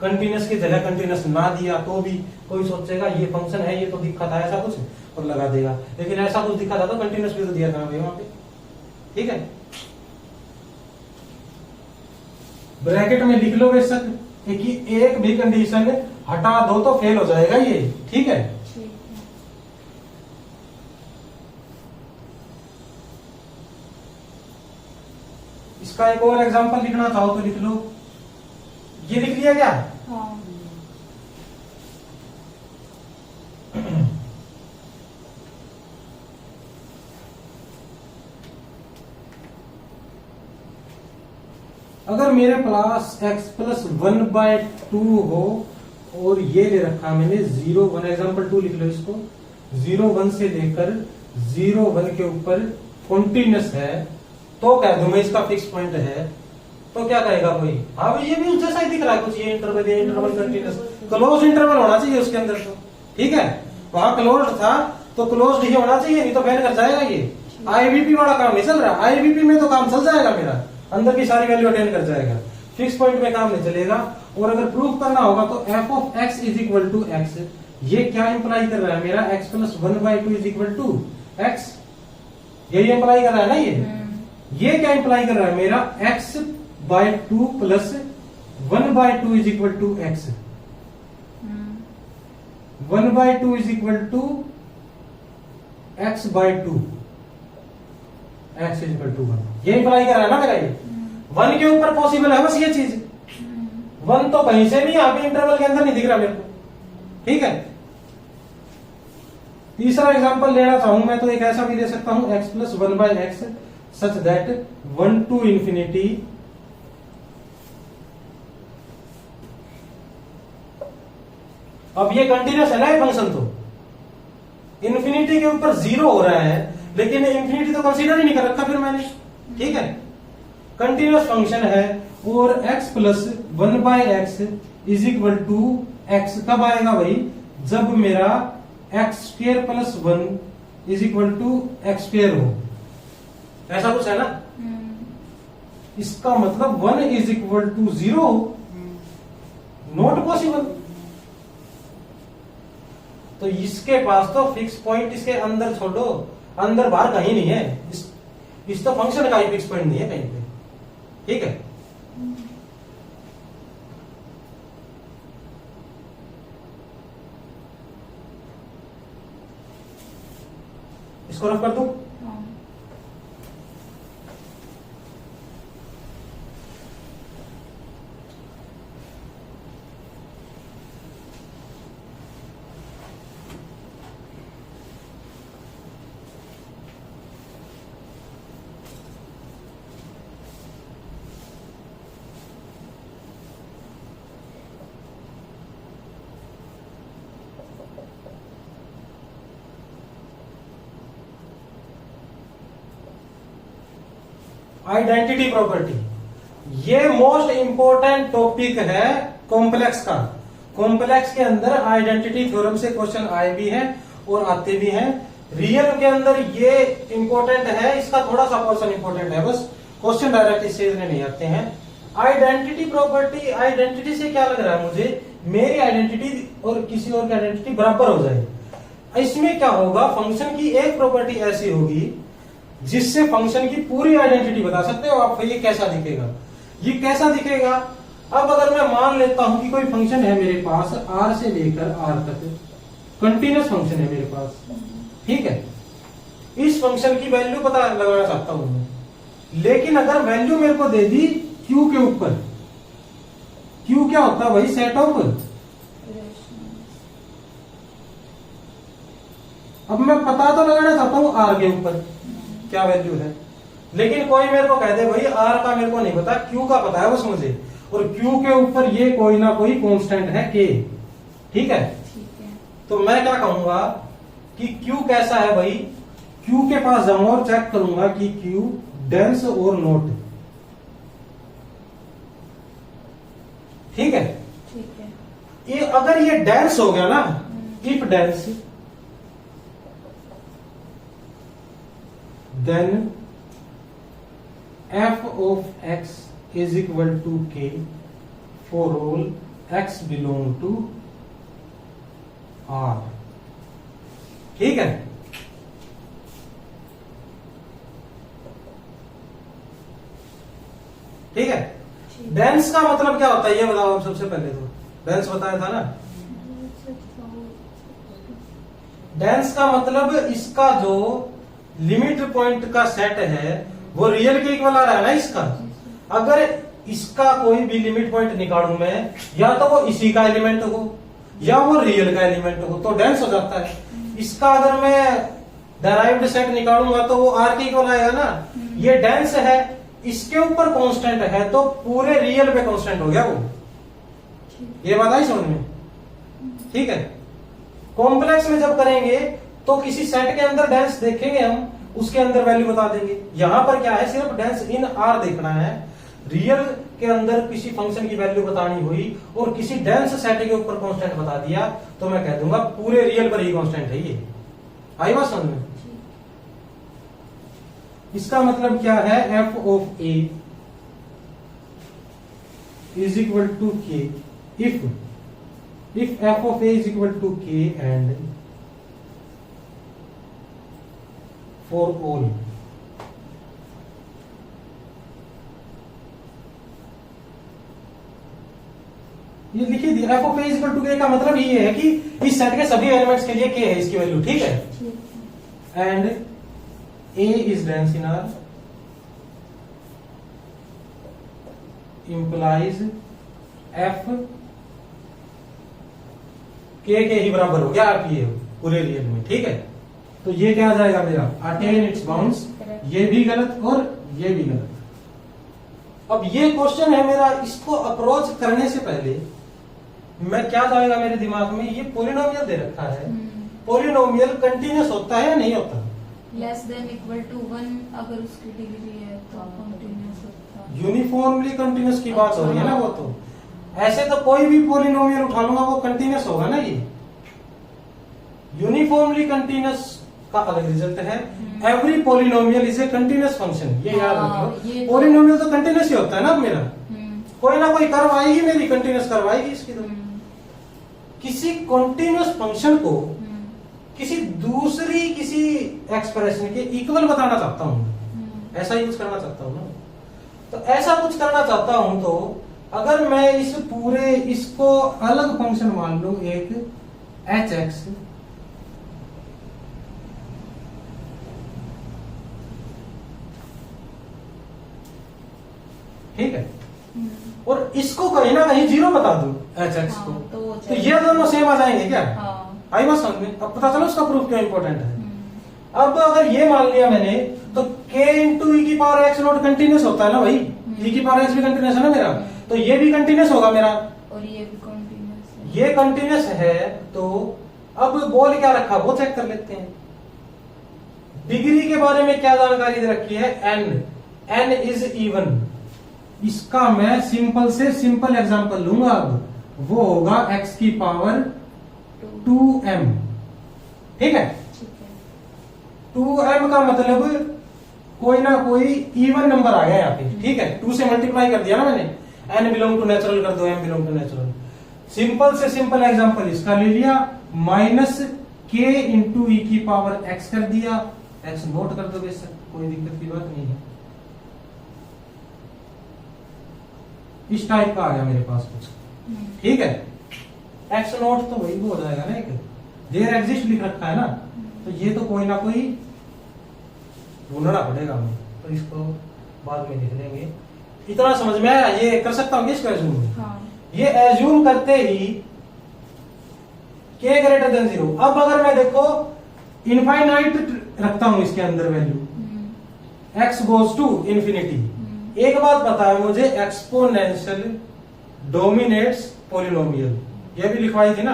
कंटिन्यूस की जगह कंटिन्यूस ना दिया, तो भी कोई सोचेगा ये फंक्शन है, ये तो दिखा था ऐसा कुछ, और लगा देगा। लेकिन ऐसा कुछ दिखा था तो कंटिन्यूस भी तो दिया था वहां पे, ठीक है। ब्रैकेट में लिख लो बेशक कि एक भी कंडीशन हटा दो तो फेल हो जाएगा ये, ठीक है। इसका एक और एग्जांपल लिखना चाहो तो लिख लो। ये लिख लिया क्या?
हाँ।
अगर मेरे पास x प्लस 1/2 हो और ये ले रखा मैंने 0 1, एग्जाम्पल 2 लिख लो इसको, 0 1 से लेकर 0 1 के ऊपर कॉन्टिन्यूस है, तो कह दूं मैं इसका फिक्स पॉइंट है। तो क्या कहेगा कोई, हाँ भाई ये भी उस जैसा ही दिख रहा है कुछ, ये इंटरवल कंटिन्यूस, क्लोज इंटरवल होना चाहिए उसके अंदर, तो ठीक है। वहां क्लोज था तो क्लोज ही होना चाहिए, नहीं तो फेल कर जाएगा ये। आईवीपी वाला काम नहीं चल रहा, आईवीपी में तो काम चल जाएगा मेरा, अंदर की सारी वैल्यू अटेंड कर जाएगा, फिक्स पॉइंट में काम नहीं चलेगा। और अगर प्रूफ करना होगा तो f of x is equal to x, ये क्या इंप्लाई कर रहा है मेरा, x plus 1/2 is equal to x, यही इंप्लाई कर रहा है ना ये क्या इंप्लाई कर रहा है मेरा, x/2 plus 1/2 is equal to x, 1/2 is equal to x/2, x is equal to 1, ये इंप्लाई कर रहा है ना मेरा ये। 1 के ऊपर पॉसिबल है बस ये चीज, 1 तो कहीं से भी यहाँ पे इंटरवल के अंदर नहीं दिख रहा मेरे को, ठीक है। तीसरा एग्जांपल लेना चाहूं मैं तो एक ऐसा भी ले सकता हूं, x plus 1/x such that 1 to infinity अब ये कंटिन्यूस है ना ये फंक्शन, तो इन्फिनिटी के ऊपर 0 हो रहा है, लेकिन इन्फिनिटी तो कंसीडर ही नहीं कर रखा फिर मैंने, ठीक है। कंटिन्यूस फंक्शन है और x plus 1/x is equal to x कब आएगा भाई, जब मेरा x² plus 1 is equal to x² हो, ऐसा कुछ है ना। इसका मतलब 1 is equal to 0 not possible. तो इसके पास तो फिक्स पॉइंट इसके अंदर छोड़ो, अंदर बाहर कहीं नहीं है, इस तो फंक्शन का ही फिक्स पॉइंट नहीं है कहीं पे, ठीक है। इसको रफ कर दूं?
हाँ।
आइडेंटिटी प्रॉपर्टी, ये मोस्ट इंपॉर्टेंट टॉपिक है कॉम्प्लेक्स का। कॉम्प्लेक्स के अंदर आइडेंटिटी थ्योरम से क्वेश्चन आए भी हैं और आते भी हैं। रियल के अंदर ये इंपॉर्टेंट है, इसका थोड़ा सा पोर्शन इंपॉर्टेंट है, बस क्वेश्चन डायरेक्ट इससे नहीं आते हैं। आइडेंटिटी प्रॉपर्टी, आइडेंटिटी से क्या लग रहा है मुझे, मेरी आइडेंटिटी और किसी और की आइडेंटिटी बराबर हो जाए। इसमें क्या होगा, फंक्शन की एक प्रॉपर्टी ऐसी होगी जिससे फंक्शन की पूरी आइडेंटिटी बता सकते हो आप। ये कैसा दिखेगा, ये कैसा दिखेगा, अब अगर मैं मान लेता हूं कि कोई फंक्शन है मेरे पास r से लेकर r तक, कंटिन्यूस फंक्शन है मेरे पास, ठीक है। इस फंक्शन की वैल्यू पता लगाना चाहता हूं मैं, लेकिन अगर वैल्यू मेरे को दे दी q के ऊपर, q क्या होता है भाई, सेट ऑफ। अब मैं पता तो लगाना चाहता हूं r के ऊपर क्या वैल्यू है, लेकिन कोई मेरे को कह दे भाई r का मेरे को नहीं पता, q का पता है बस मुझे, और q के ऊपर ये कोई ना कोई कांस्टेंट है k, ठीक है। तो मैं क्या कहूंगा कि q कैसा है भाई, q के पास जाऊंगा और चेक करूंगा कि q डेंस और नोट, ठीक है।
ठीक है।
ये अगर ये डेंस हो गया ना, if dense, then f of x is equal to k for all x belong to R, ठीक है। ठीक है, डेंस का मतलब क्या होता है ये बताओ आप सबसे पहले, तो डेंस बताया था ना। डेंस का मतलब इसका जो लिमिट पॉइंट का सेट है वो रियल के इक्वल आ रहा है ना इसका। अगर इसका कोई भी लिमिट पॉइंट निकालूं मैं, या तो वो इसी का एलिमेंट हो या वो रियल का एलिमेंट हो, तो डेंस हो जाता है। इसका अगर मैं डेराइव्ड सेट निकालूंगा तो वो आर के इक्वल आएगा ना। ये डेंस है, इसके ऊपर कांस्टेंट है तो पूरे रियल पे कांस्टेंट हो गया वो। ये बात आई समझ में, ठीक है। कॉम्प्लेक्स में जब करेंगे तो किसी सेट के अंदर डेंस देखेंगे हम, उसके अंदर वैल्यू बता देंगे। यहां पर क्या है, सिर्फ डेंस इन आर देखना है। रियल के अंदर किसी फंक्शन की वैल्यू बतानी हुई और किसी डेंस सेट के ऊपर कांस्टेंट बता दिया तो मैं कह दूंगा पूरे रियल पर ही कांस्टेंट है ये। आई बात समझ में? इसका मतलब क्या है, f of a is equal to k if f of a is equal to k and for all ये लिखिए दिया। f of a is equal to k का मतलब ये है कि इस सेट के सभी एलिमेंट्स के लिए k है इसकी वैल्यू, ठीक है। And a is dense in R implies f k के ही बराबर हो गया आप ये पूरे रियल में, ठीक है। तो ये क्या आ जाएगा मेरा, अटेन इट्स बाउंड्स। ये भी गलत और ये भी गलत। अब ये क्वेश्चन है मेरा, इसको अप्रोच करने से पहले मैं क्या जाएगा मेरे दिमाग में, ये पोलिनोमियल दे रखा है। पोलिनोमियल कंटिन्यूस होता है या नहीं होता?
लेस देन इक्वल टू 1 अगर उसकी डिग्री है तो कंटिन्यूस होता है।
यूनिफॉर्मली कंटिन्यूस की बात हो रही है ना वो। तो ऐसे तो कोई भी पोलिनोमियल उठा लूंगा वो कंटिन्यूस होगा ना। ये यूनिफॉर्मली कंटिन्यूस का अलग रिजल्ट है। Every polynomial is a continuous function, ये याद रखो। पोलिनोमियल तो कंटिन्यूस ही होता है ना मेरा। कोई ना कोई कर्व आएगी मेरी, कंटिन्यूस कर्व आएगी इसकी। तो किसी कंटिन्यूस फंक्शन को किसी दूसरी किसी एक्सप्रेशन के इक्वल बताना चाहता हूं ऐसा यूज करना चाहता हूँ ना। तो ऐसा कुछ करना चाहता हूं तो अगर मैं इस पूरे इसको अलग फंक्शन मान लूं, एक एच एक्स, ठीक है, और इसको कहीं ना कहीं जीरो बता दूं एच एक्स को, तो ये दोनों सेम आ जाएंगे क्या? आई बात समझ में? अब पता चलो उसका प्रूफ क्यों इंपॉर्टेंट है। अब अगर ये मान लिया मैंने, तो k इंटू ई की पावर एक्स नोट कंटिन्यूस होता है ना भाई, ई की पावर एक्स भी कंटिन्यूस है ना मेरा, तो ये भी कंटिन्यूस होगा मेरा,
और ये भी कंटिन्यूस है,
ये कंटिन्यूस है। तो अब बोल क्या रखा वो चेक कर लेते हैं। डिग्री के बारे में क्या जानकारी दे रखी है? n is even. इसका मैं सिंपल से सिंपल एग्जांपल लूंगा, अब वो होगा x की पावर 2m, ठीक है। 2m का मतलब कोई ना कोई इवन नंबर आ गया यहाँ पे, ठीक है। 2 से मल्टीप्लाई कर दिया ना मैंने, n बिलोंग टू नेचुरल कर दो, m belong to natural. Simple से सिंपल एग्जांपल इसका ले लिया, माइनस k इंटू ई की पावर x कर दिया, x नोट कर दो बेशक, कोई दिक्कत की बात नहीं है। इस टाइप का आ गया मेरे पास कुछ, ठीक है। x नोट तो वही वो हो जाएगा ना, एक देयर एग्जिस्ट लिख रखा है ना, तो ये तो कोई ना कोई ढूंढना पड़ेगा हमें, तो इसको बाद में लिख लेंगे। इतना समझ में आया? ये कर सकता हूँ इसको एज्यूम, ये एज्यूम करते ही k ग्रेटर देन 0। अब अगर मैं देखो इनफाइनाइट रखता हूं इसके अंदर value, x goes to infinity, एक बात पता है मुझे, एक्सपोनेंशियल डोमिनेट्स पॉलिनोमियल, ये भी लिखवाई थी ना।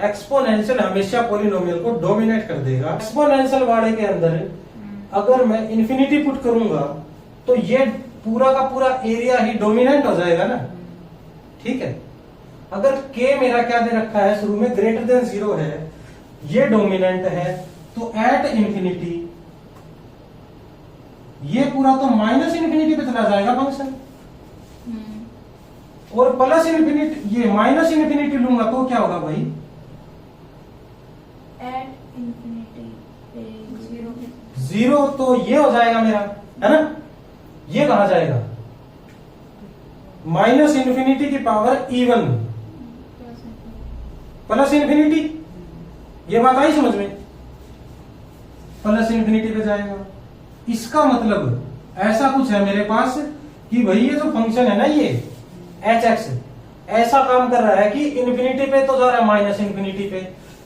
एक्सपोनेंशियल हमेशा पॉलिनोमियल को डोमिनेट कर देगा। एक्सपोनेंशियल वाले के अंदर अगर मैं इंफिनिटी पुट करूंगा तो ये पूरा का पूरा एरिया ही डोमिनेंट हो जाएगा ना, ठीक है। अगर k मेरा क्या दे रखा है शुरू में, ग्रेटर देन 0 है, ये डोमिनेंट है, तो एट इंफिनिटी ये पूरा तो माइनस इंफिनिटी पे चला जाएगा फंक्शन, और प्लस इंफिनिटी, ये माइनस इंफिनिटी लूंगा तो क्या होगा भाई?
एट इंफिनिटी
0, तो ये हो जाएगा मेरा, है ना। ये कहा जाएगा माइनस इंफिनिटी की पावर इवन प्लस इंफिनिटी, ये बात आई समझ में? प्लस इंफिनिटी पे जाएगा। इसका मतलब ऐसा कुछ है मेरे पास कि भाई ये जो फंक्शन है ना, ये एच एक्स ऐसा काम कर रहा है कि इंफिनिटी पे तो जा रहा है, माइनस इंफिनिटी पे।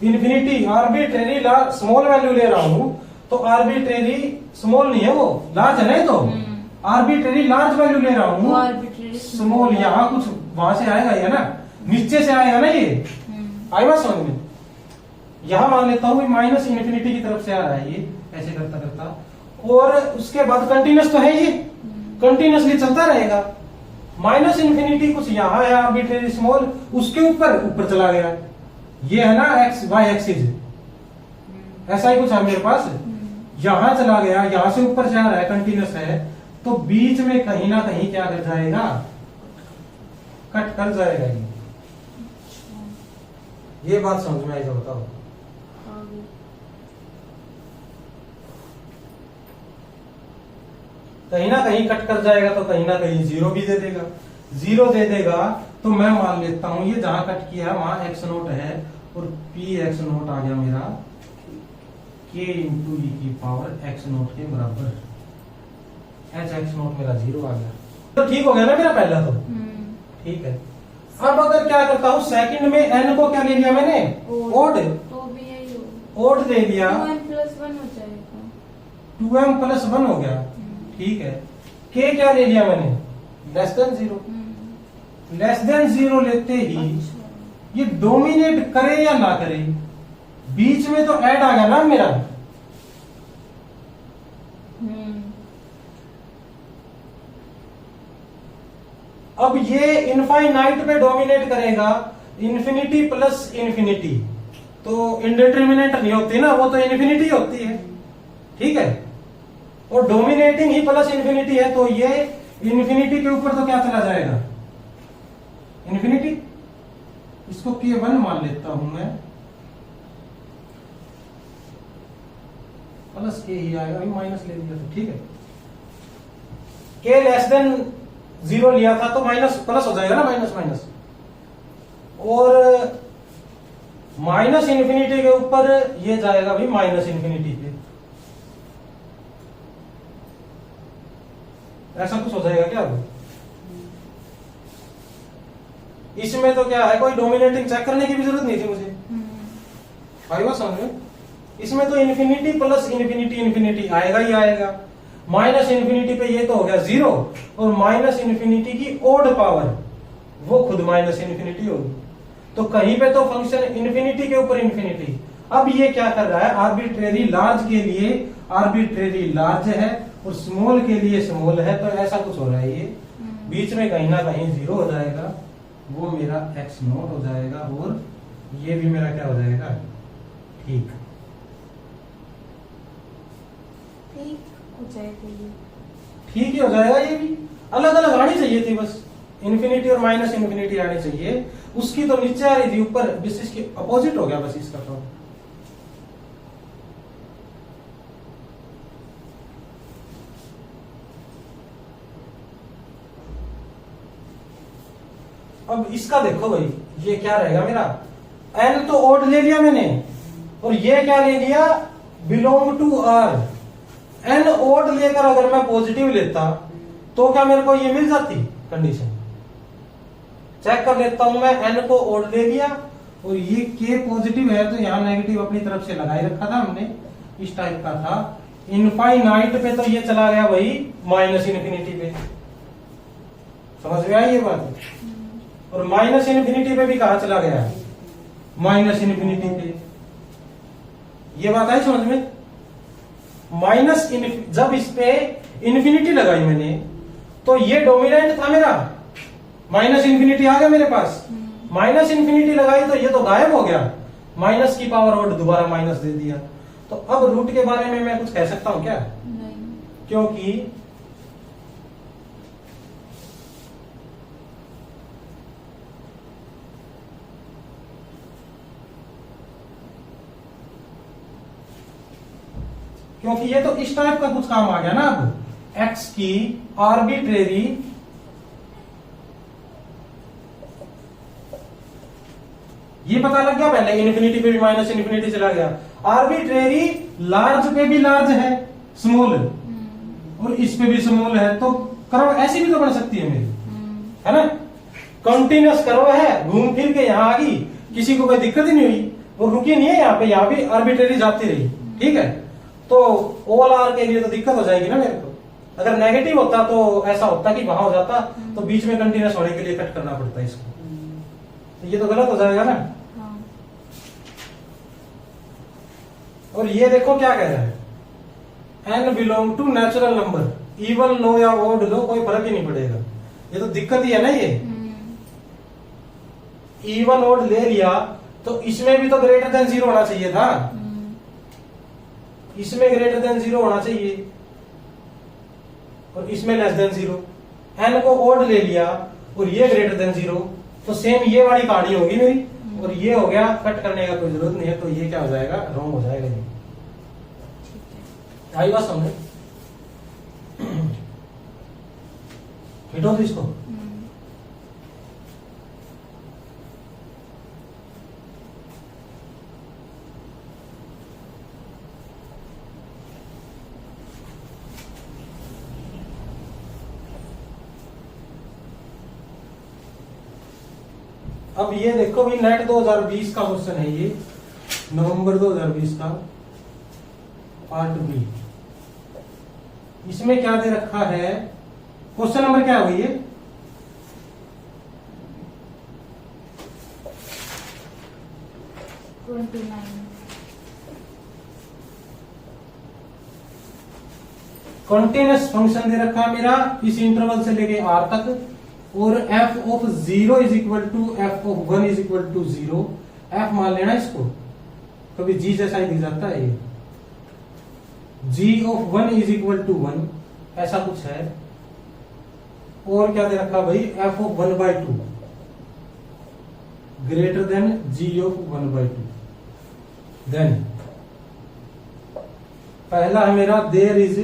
इंफिनिटी आर्बिट्रेरी स्मॉल वैल्यू ले रहा हूं, तो आर्बिट्रेरी स्मॉल नहीं है, वो लार्ज है ना, तो आर्बिट्रेरी लार्ज वैल्यू ले रहा हूं, स्मॉल यहाँ कुछ वहां से आएगा ये ना, नीचे से आएगा ना, ये आई बात समझ में? यहां मान लेता हूं माइनस इंफिनिटी की तरफ से आ रहा है ये, ऐसे करता करता, और उसके बाद कंटिन्यूस तो है, ये कंटिन्यूसली चलता रहेगा। माइनस इंफिनिटी कुछ यहाँ है आर्बिट्रेरी स्मॉल, उसके ऊपर चला गया, ये है ना एक्स वाई एक्सिस, ऐसा ही कुछ है मेरे पास, यहां चला गया, यहां से ऊपर से आ रहा है, कंटिन्यूस है, तो बीच में कहीं ना कहीं क्या कर जाएगा? कट कर जाएगा ये बात समझ में आई तो बताओ। कहीं ना कहीं कट कर जाएगा, तो कहीं ना कहीं 0 भी दे देगा। 0 दे देगा तो मैं मान लेता हूं ये जहां कट किया वहां एक्स नोट है, और पी एक्स नोट आ गया मेरा k इंटू ई की पावर एक्स नोट के बराबर, एच एक्स नोट मेरा 0 आ गया। तो ठीक हो गया ना मेरा पहला, तो ठीक है। अब अगर क्या करता हूँ, सेकंड में n को क्या ले लिया मैंने? ओड,
तो भी यही
ओड ले लिया,
2m+1 हो जाएगा,
2m+1 हो गया, ठीक है। k क्या ले लिया मैंने? Less than 0। लेस देन 0 लेते ही ये डोमिनेट करे या ना करे, बीच में तो ऐड आ गया ना मेरा, अब ये इनफाइनाइट पे डोमिनेट करेगा, इंफिनिटी प्लस इंफिनिटी तो इंडिटरमिनेट नहीं होती ना, वो तो इंफिनिटी होती है, ठीक है। और डोमिनेटिंग ही प्लस इंफिनिटी है, तो ये इंफिनिटी के ऊपर तो क्या चला जाएगा? इंफिनिटी। इसको k1 मान लेता हूं मैं, प्लस k ही आएगा, अभी माइनस ले लिया तो ठीक है। के लेस देन 0 लिया था तो माइनस प्लस हो जाएगा ना, माइनस माइनस। और माइनस इन्फिनिटी के ऊपर ये जाएगा भाई माइनस इन्फिनिटी पे, ऐसा कुछ हो जाएगा क्या? इसमें तो क्या है, कोई डोमिनेटिंग चेक करने की भी जरूरत नहीं थी मुझे, आई बात समझ में? इसमें तो इन्फिनिटी प्लस इन्फिनिटी इन्फिनिटी आएगा ही आएगा। माइनस इन्फिनिटी पे ये तो हो गया 0, और माइनस इन्फिनिटी की ओड पावर वो खुद माइनस इन्फिनिटी होगी। तो कहीं पे तो फंक्शन इन्फिनिटी के ऊपर इन्फिनिटी। अब ये क्या कर रहा है, आर्बिट्रेरी लार्ज के लिए आर्बिट्रेरी लार्ज है और स्मॉल के लिए स्मॉल है, तो ऐसा कुछ हो रहा है। ये बीच में कहीं ना कहीं 0 हो जाएगा, वो मेरा x0 हो जाएगा, और ये भी मेरा क्या हो जाएगा, ठीक
हो जाएगा। ये
ठीक ही हो जाएगा। ये भी अलग अलग आनी चाहिए थी, बस इन्फिनिटी और माइनस इन्फिनिटी आनी चाहिए। उसकी तो नीचे आ रही थी, ऊपर इसके अपोजिट हो गया बस इसका। तो अब इसका देखो भाई, ये क्या रहेगा मेरा, n तो ओड ले लिया मैंने, और ये क्या ले लिया, belong to r। n odd लेकर अगर मैं पॉजिटिव लेता तो क्या मेरे को ये मिल जाती कंडीशन? चेक कर लेता हूं मैं, n को ओड ले लिया और ये k पॉजिटिव है, तो यहां नेगेटिव अपनी तरफ से लगाए रखा था हमने, इस टाइप का था। इनफाइनाइट पे तो ये चला गया भाई माइनस इन्फिनिटी पे, समझ में आई ये बात? और माइनस इन्फिनिटी पे भी कहा चला गया, माइनस इन्फिनिटी पे। ये बात आई समझ में? माइनस जब इस पे इन्फिनिटी लगाई मैंने तो ये डोमिनेंट था मेरा, माइनस इन्फिनिटी आ गया मेरे पास। माइनस इन्फिनिटी लगाई तो ये तो गायब हो गया, माइनस की पावर और दोबारा माइनस दे दिया। तो अब रूट के बारे में मैं कुछ कह सकता हूं क्या?
नहीं।
क्योंकि ये तो इस टाइप का कुछ काम आ गया ना। अब x की आर्बिट्रेरी ये पता लग गया, पहले इन्फिनिटी पे भी माइनस इन्फिनिटी चला गया, आर्बिट्रेरी लार्ज पे भी लार्ज है स्मॉल, और इस पे भी स्मॉल है, तो कर्व ऐसी भी तो बन सकती है मेरी, है ना? कंटिन्यूअस कर्व है, घूम फिर के यहां आ गई, किसी को कोई दिक्कत ही नहीं हुई, वो रुकी नहीं है यहाँ पे, यहाँ भी आर्बिट्रेरी जाती रही, ठीक है? तो ओवल आर के लिए तो दिक्कत हो जाएगी ना मेरे को। अगर नेगेटिव होता तो ऐसा होता कि वहां हो जाता, तो बीच में कंटिन्यूअस होने के लिए कट करना पड़ता है इसको, तो ये तो गलत हो जाएगा ना।
हाँ।
और ये देखो क्या कह रहा है, n belong to natural number, even लो या ओड लो कोई फर्क ही नहीं पड़ेगा। ये तो दिक्कत ही है ना। ये इवन ओड ले लिया तो इसमें भी तो ग्रेटर देन 0 होना चाहिए था, इसमें ग्रेटर देन 0 होना चाहिए और इसमें लेस देन 0। n को ओड ले लिया और ये ग्रेटर देन 0, तो सेम ये वाली कहानी होगी मेरी, और ये हो गया, कट करने का कोई जरूरत नहीं है, तो ये क्या हो जाएगा, रॉन्ग हो जाएगा। ये आई बात समझे? हिटो तो इसको। अब ये देखो भाई, नेट 2020 का क्वेश्चन है ये, नवंबर 2020 का, पार्ट बी। इसमें क्या दे रखा है, क्वेश्चन नंबर क्या है ये, कंटिन्यूअस फंक्शन दे रखा है मेरा इस इंटरवल से लेके r तक, और f of 0 is equal to f of 1 is equal to 0। f मान लेना इसको, कभी g जैसा ही दिख जाता है ये, g of 1 is equal to 1, ऐसा कुछ है। और क्या दे रखा भाई, f of 1/2 greater than g of 1/2। Then पहला है मेरा, there is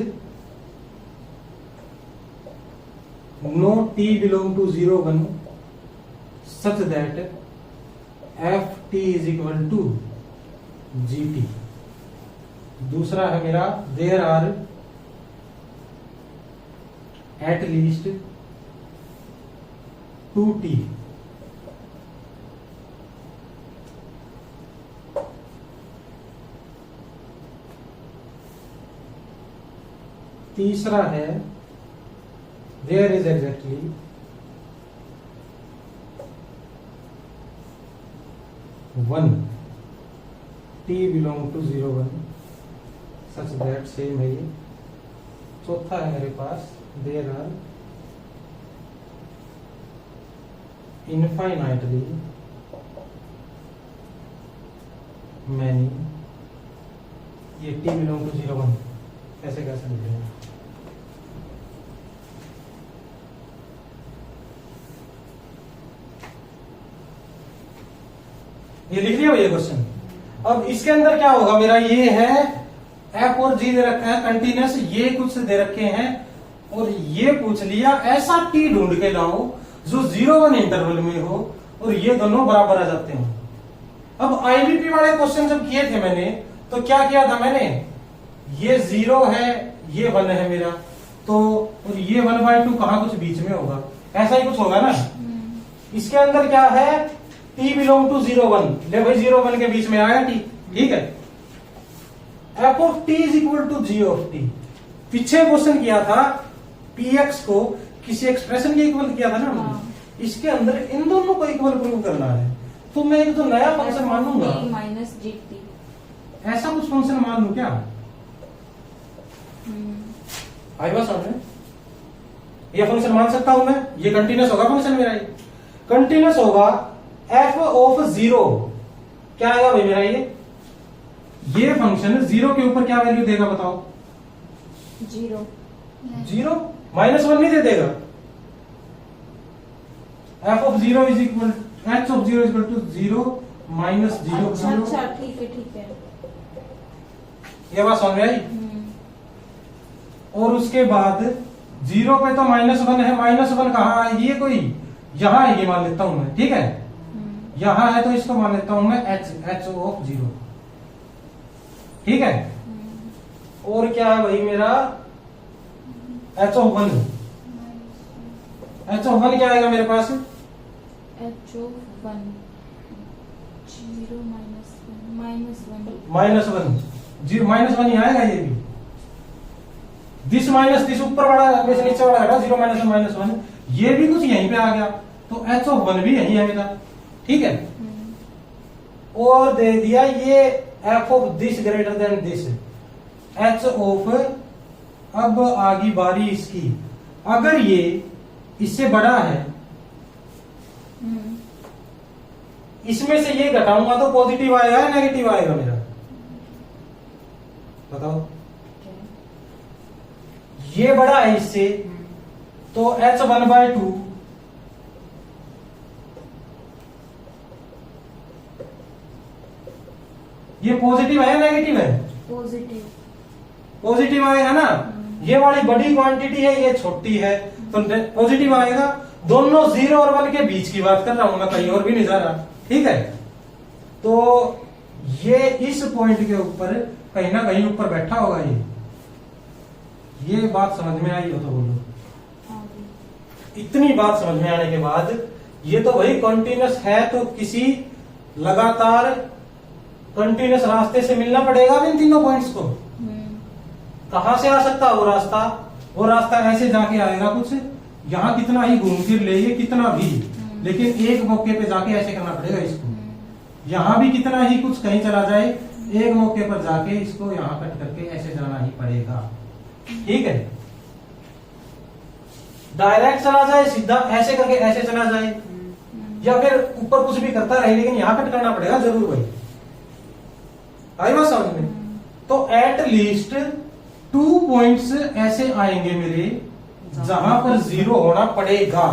no t belong to 0 1 such that f t is equal to g t. दूसरा है मेरा there are at least 2t तीसरा है there is exactly one t belong to 0 1 such that same है ये। चौथा है मेरे पास देयर आर इनफाइनाइटली मैनी, ये t बिलोंग टू 0 1 ऐसे कैसे लिखेंगे? ये लिख लिया भैया क्वेश्चन। अब इसके अंदर क्या होगा मेरा, ये है एफ और जी दे रखे हैं कंटिन्यूस, ये कुछ दे रखे हैं और ये पूछ लिया ऐसा टी ढूंढ के लाओ जो 0 1 इंटरवल में हो और ये दोनों बराबर आ जाते हो। अब आईबीपी वाले क्वेश्चन जब किए थे मैंने तो क्या किया था मैंने, ये 0 है ये 1 है मेरा, तो और ये 1/2 कहां कुछ बीच में होगा, ऐसा ही कुछ होगा ना। इसके अंदर क्या है t बिलोंग टू 0 1, ले भाई 0 1 के बीच में आया t, ठीक है। f of t is equal to g of t। पीछे क्वेश्चन किया था px को किसी एक्सप्रेशन के इक्वल किया था ना हमने। इसके अंदर इन दोनों को इक्वल प्रूव करना है, तो मैं एक तो नया फंक्शन मानूंगा
माइनस जी टी,
ऐसा कुछ फंक्शन मान लू क्या? आई बात समझ में? ये फंक्शन मान सकता हूं मैं, ये कंटिन्यूस होगा फंक्शन मेरा, ये कंटिन्यूस होगा f ऑफ 0। क्या आएगा भाई मेरा ये फंक्शन 0 के ऊपर क्या वैल्यू देगा बताओ?
0
0 -1 नहीं दे देगा। f of 0 is equal h of 0 is equal to 0 minus 0
अच्छा अच्छा ठीक है
ये बात समझ में आई। और उसके बाद 0 पे तो -1 है, -1 कहाँ है, ये कोई यहां है, ये मान लेता हूं मैं, ठीक है। यहां है तो इसको मान लेता हूं मैं h ऑफ 0, ठीक है। और क्या है भाई मेरा h ऑफ 1, h ऑफ 1 क्या आएगा मेरे पास?
h ऑफ 1 0
-1 ही आएगा ये भी। दिस माइनस दिस ऊपर वाला वैसे नीचे वाला हटा 0 -1 ये भी कुछ यहीं पे आ गया, तो h ऑफ 1 भी यहीं है मेरा, ठीक है। और दे दिया ये f of this greater than this, h of, अब आगी बारी इसकी, अगर ये इससे बड़ा है इसमें से ये घटाऊंगा तो पॉजिटिव आएगा या नेगेटिव आएगा मेरा, बताओ। ये बड़ा है इससे तो h 1/2 ये पॉजिटिव है या नेगेटिव है? पॉजिटिव आएगा ना। ये वाली बड़ी क्वांटिटी है ये छोटी है तो पॉजिटिव आएगा। दोनों 0 और 1 के बीच की बात कर रहा हूं मैं, कहीं और भी नहीं जा रहा, ठीक है। तो ये इस पॉइंट के ऊपर कहीं ना कहीं ऊपर बैठा होगा ये बात समझ में आई हो तो बोलो। इतनी बात समझ में आने के बाद ये तो भाई कंटिन्यूस है तो किसी लगातार कंटिन्यूस रास्ते से मिलना पड़ेगा इन तीनों पॉइंट्स को। कहां से आ सकता है वो रास्ता? वो रास्ता ऐसे जाके आएगा कुछ, यहाँ कितना ही घूम फिर ले ये कितना भी, लेकिन एक मौके पे जाके ऐसे करना पड़ेगा इसको। यहाँ भी कितना ही कुछ कहीं चला जाए, एक मौके पर जाके इसको यहाँ कट करके ऐसे जाना ही पड़ेगा, ठीक है। डायरेक्ट चला जाए सीधा ऐसे करके ऐसे चला जाए, या फिर ऊपर कुछ भी करता रहे लेकिन यहाँ कट करना पड़ेगा जरूर भाई। आई बात समझ में? तो एट लीस्ट 2 पॉइंट्स ऐसे आएंगे मेरे जहां पर 0 होना पड़ेगा।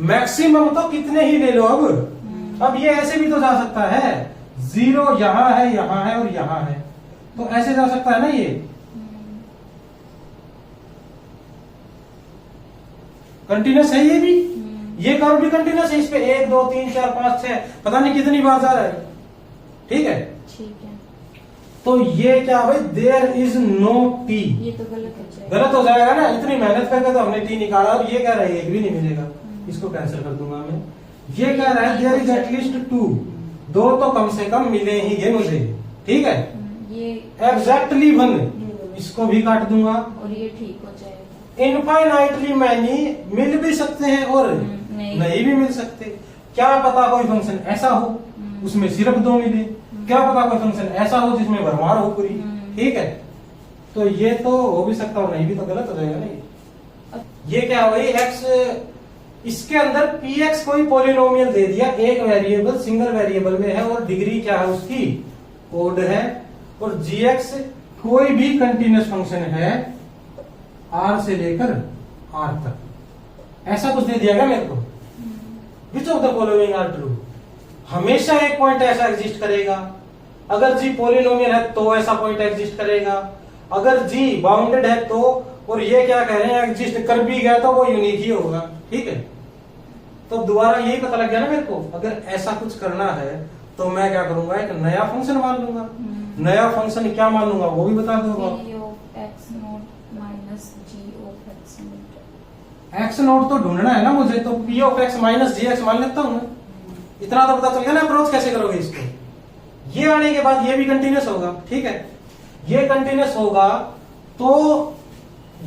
मैक्सिमम तो कितने ही ले लो अब ये ऐसे भी तो जा सकता है, 0 यहां है और यहां है, तो ऐसे जा सकता है ना ये। कंटिन्यूस है ये भी, ये कर्व भी कंटिन्यूस है, इस पे 1 2 3 4 5 6 पता नहीं कितनी बार जा रहा है। ठीक है,
ठीक है।
तो ये क्या भाई, देयर इज नो टी,
ये तो गलत हो जाएगा।
गलत हो जाएगा ना, इतनी मेहनत करके तो हमने टी निकाला और ये कह रहा है एक भी नहीं मिलेगा, इसको कैंसिल कर दूंगा मैं। ये कह रहा है देयर इज एटलीस्ट 2, 2 तो कम से कम मिले ही गए मुझे। ठीक है,
ये
एग्जैक्टली 1, इसको भी काट दूंगा।
और ये ठीक हो जाएगा।
इनफाइनाइटली मैनी मिल भी सकते हैं और नहीं भी मिल सकते। क्या पता कोई फंक्शन ऐसा हो उसमें सिर्फ 2 मिले, क्या पता कोई फंक्शन ऐसा हो जिसमें भरमार हो पूरी। ठीक है, तो ये तो हो भी सकता हो, नहीं भी तो गलत हो जाएगा ना ये क्या हुई एक्स, इसके अंदर पी एक्स कोई पॉलिनोमियल दे दिया, एक वेरिएबल सिंगल वेरिएबल में है और डिग्री क्या है उसकी, ओड है, और जी एक्स कोई भी कंटिन्यूस फंक्शन है आर से लेकर आर तक, ऐसा कुछ दे दिया क्या मेरे को। Which of the following are true, हमेशा एक पॉइंट ऐसा एग्जिस्ट करेगा, अगर जी पॉलिनोमियल है तो ऐसा पॉइंट एग्जिस्ट करेगा, अगर जी बाउंडेड है तो, और ये क्या कह रहे हैं एग्जिस्ट कर भी गया तो वो यूनिक ही होगा। ठीक है, तो दोबारा यही पता लग गया ना मेरे को, अगर ऐसा कुछ करना है तो मैं क्या करूंगा, एक नया फंक्शन मान लूंगा। नया फंक्शन क्या मान लूंगा वो भी बता दूंगा। एक्स नोट तो ढूंढना है ना मुझे, तो p of x minus g x मान लेता हूं ना, इतना तो पता चल गया ना अप्रोच कैसे करोगे इसको। ये आने के बाद ये भी कंटिन्यूस होगा। ठीक है, ये कंटिन्यूस होगा तो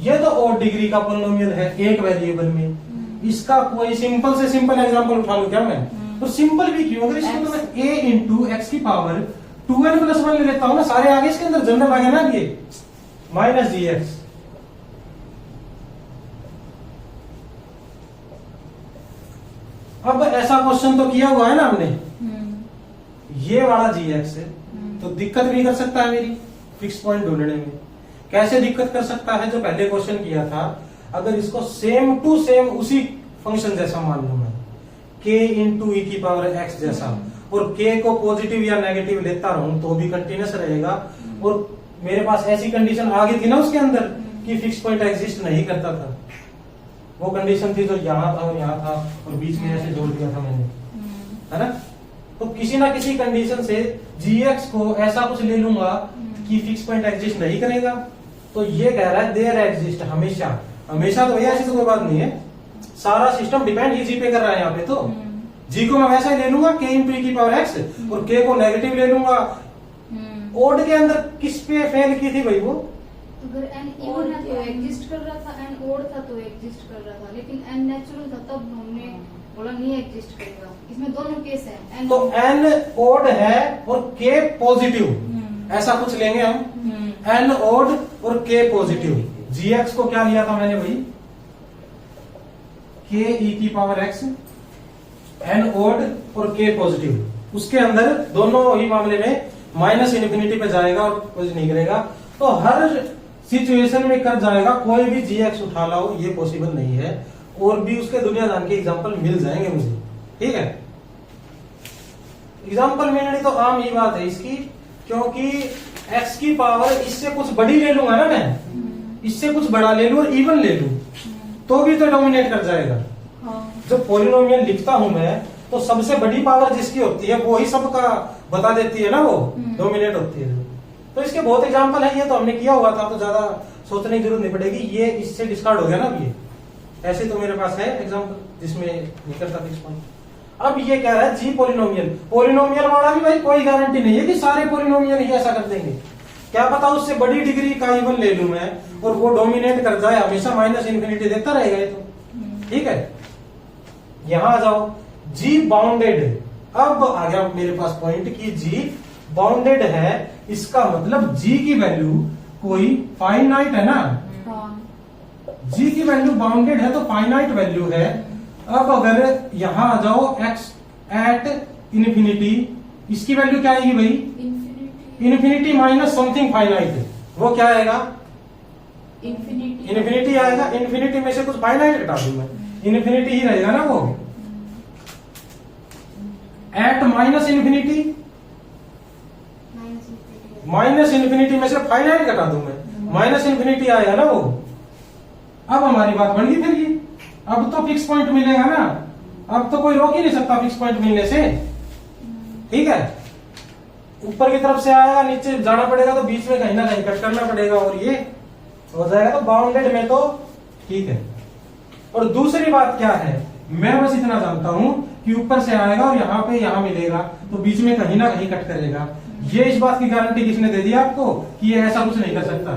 ये तो और डिग्री का पॉलिनोमियल है एक वेरिएबल में, इसका कोई सिंपल से सिंपल एग्जांपल उठा लूं क्या मैं, तो सिंपल भी क्यों, अगर इसको तो मैं a इंटू एक्स की पावर 2n प्लस 1 ले लेता हूं ना, सारे आगे इसके अंदर जनरल आ गया ना ये माइनस जी एक्स। अब ऐसा क्वेश्चन तो किया हुआ है ना हमने, ये वाला जी एक्स है तो दिक्कत भी कर सकता है मेरी फिक्स पॉइंट ढूंढने में। कैसे दिक्कत कर सकता है, जो पहले क्वेश्चन किया था, अगर इसको सेम टू सेम उसी फंक्शन जैसा मान लूं मैं, k इंटू ई की पावर एक्स जैसा, और k को पॉजिटिव या नेगेटिव लेता रहूं तो भी कंटिन्यूस रहेगा, और मेरे पास ऐसी कंडीशन आ गई थी ना उसके अंदर कि फिक्स पॉइंट एग्जिस्ट नहीं करता था, वो कंडीशन थी जो यहाँ था और यहाँ था और बीच में ऐसे जोड़ दिया था मैंने, है ना। तो किसी ना किसी कंडीशन से gx को ऐसा कुछ ले लूंगा कि फिक्स पॉइंट एग्जिस्ट नहीं करेगा, तो ये कह रहा है देयर एग्जिस्ट, हमेशा, हमेशा तो भैया ऐसी तो कोई बात नहीं है, सारा सिस्टम डिपेंड ही जी पे कर रहा है यहाँ पे, तो जी को मैं वैसा ही ले लूंगा k इंटू ई की पावर एक्स, और k को नेगेटिव ले लूंगा। ओड के अंदर किस पे फेल की थी भाई वो,
अगर n इवन है तो एग्जिस्ट कर रहा था, n ओड था तो एग्जिस्ट कर रहा था, लेकिन n नेचुरल था तब हमने बोला नहीं एग्जिस्ट करेगा। इसमें दोनों केस है,
तो n ओड है और k पॉजिटिव, ऐसा कुछ लेंगे हम, n ओड और k पॉजिटिव। gx को क्या लिया था मैंने भाई, k e की पावर x, n ओड और k पॉजिटिव, उसके अंदर दोनों ही मामले में माइनस इन्फिनिटी पे जाएगा और कुछ नहीं करेगा, तो हर सिचुएशन में कर जाएगा, कोई भी gx उठा लाओ ये पॉसिबल नहीं है, और भी उसके दुनिया जान के एग्जाम्पल मिल जाएंगे मुझे। ठीक है, एग्जाम्पल मिलनी तो आम ही बात है इसकी, क्योंकि x की पावर इससे कुछ बड़ी ले लूंगा ना मैं, इससे कुछ बड़ा ले लूं और इवन ले लूं तो भी तो डोमिनेट कर जाएगा। जब पॉलिनोमियल लिखता हूं मैं तो सबसे बड़ी पावर जिसकी होती है वो ही सबका बता देती है ना, वो डोमिनेट होती है। तो इसके बहुत एग्जाम्पल है, ये तो हमने किया हुआ था तो ज्यादा सोचने की जरूरत नहीं पड़ेगी, ये इससे डिस्कार्ड हो गया ना। अब ये ऐसे तो मेरे पास है एग्जाम्पल जिसमें नहीं करता फिक्स पॉइंट। अब ये कह रहा है जी पॉलिनोमियल, पॉलिनोमियल वाला भी भाई कोई गारंटी नहीं है कि सारे पॉलिनोमियल ही ऐसा कर देंगे, क्या पता उससे बड़ी डिग्री का इवन ले लूं मैं और वो डोमिनेट कर जाए, हमेशा माइनस इन्फिनिटी देता रहेगा ये तो। ठीक है, यहां आ जाओ, जी बाउंडेड, अब आ गया मेरे पास पॉइंट कि जी बाउंडेड है, इसका मतलब जी की वैल्यू कोई फाइनाइट है ना, जी की वैल्यू बाउंडेड है तो फाइनाइट वैल्यू है। अब अगर यहां आ जाओ x एट इन्फिनिटी, इसकी वैल्यू क्या आएगी भाई, इन्फिनिटी माइनस समथिंग फाइनाइट, वो क्या आएगा, इन्फिनिटी आएगा। इन्फिनिटी में से कुछ फाइनाइट हटा दूं मैं, इन्फिनिटी ही रहेगा ना वो। At minus infinity, minus infinity में से फाइनाइट घटा दूं मैं, माइनस इन्फिनिटी आएगा ना वो। अब हमारी बात बन गई फिर ये अब तो फिक्स पॉइंट मिलेगा ना, अब तो कोई रोक ही नहीं सकता फिक्स पॉइंट मिलने से। ठीक है, ऊपर की तरफ से आएगा, नीचे जाना पड़ेगा तो बीच में कहीं ना कहीं कट करना पड़ेगा और ये हो जाएगा। तो बाउंडेड में तो ठीक है। और दूसरी बात क्या है, मैं बस इतना जानता हूं कि ऊपर से आएगा और यहाँ पे यहाँ मिलेगा तो बीच में कहीं ना कहीं कट करेगा। ये इस बात की गारंटी किसने दे दी आपको कि ये ऐसा कुछ नहीं कर सकता?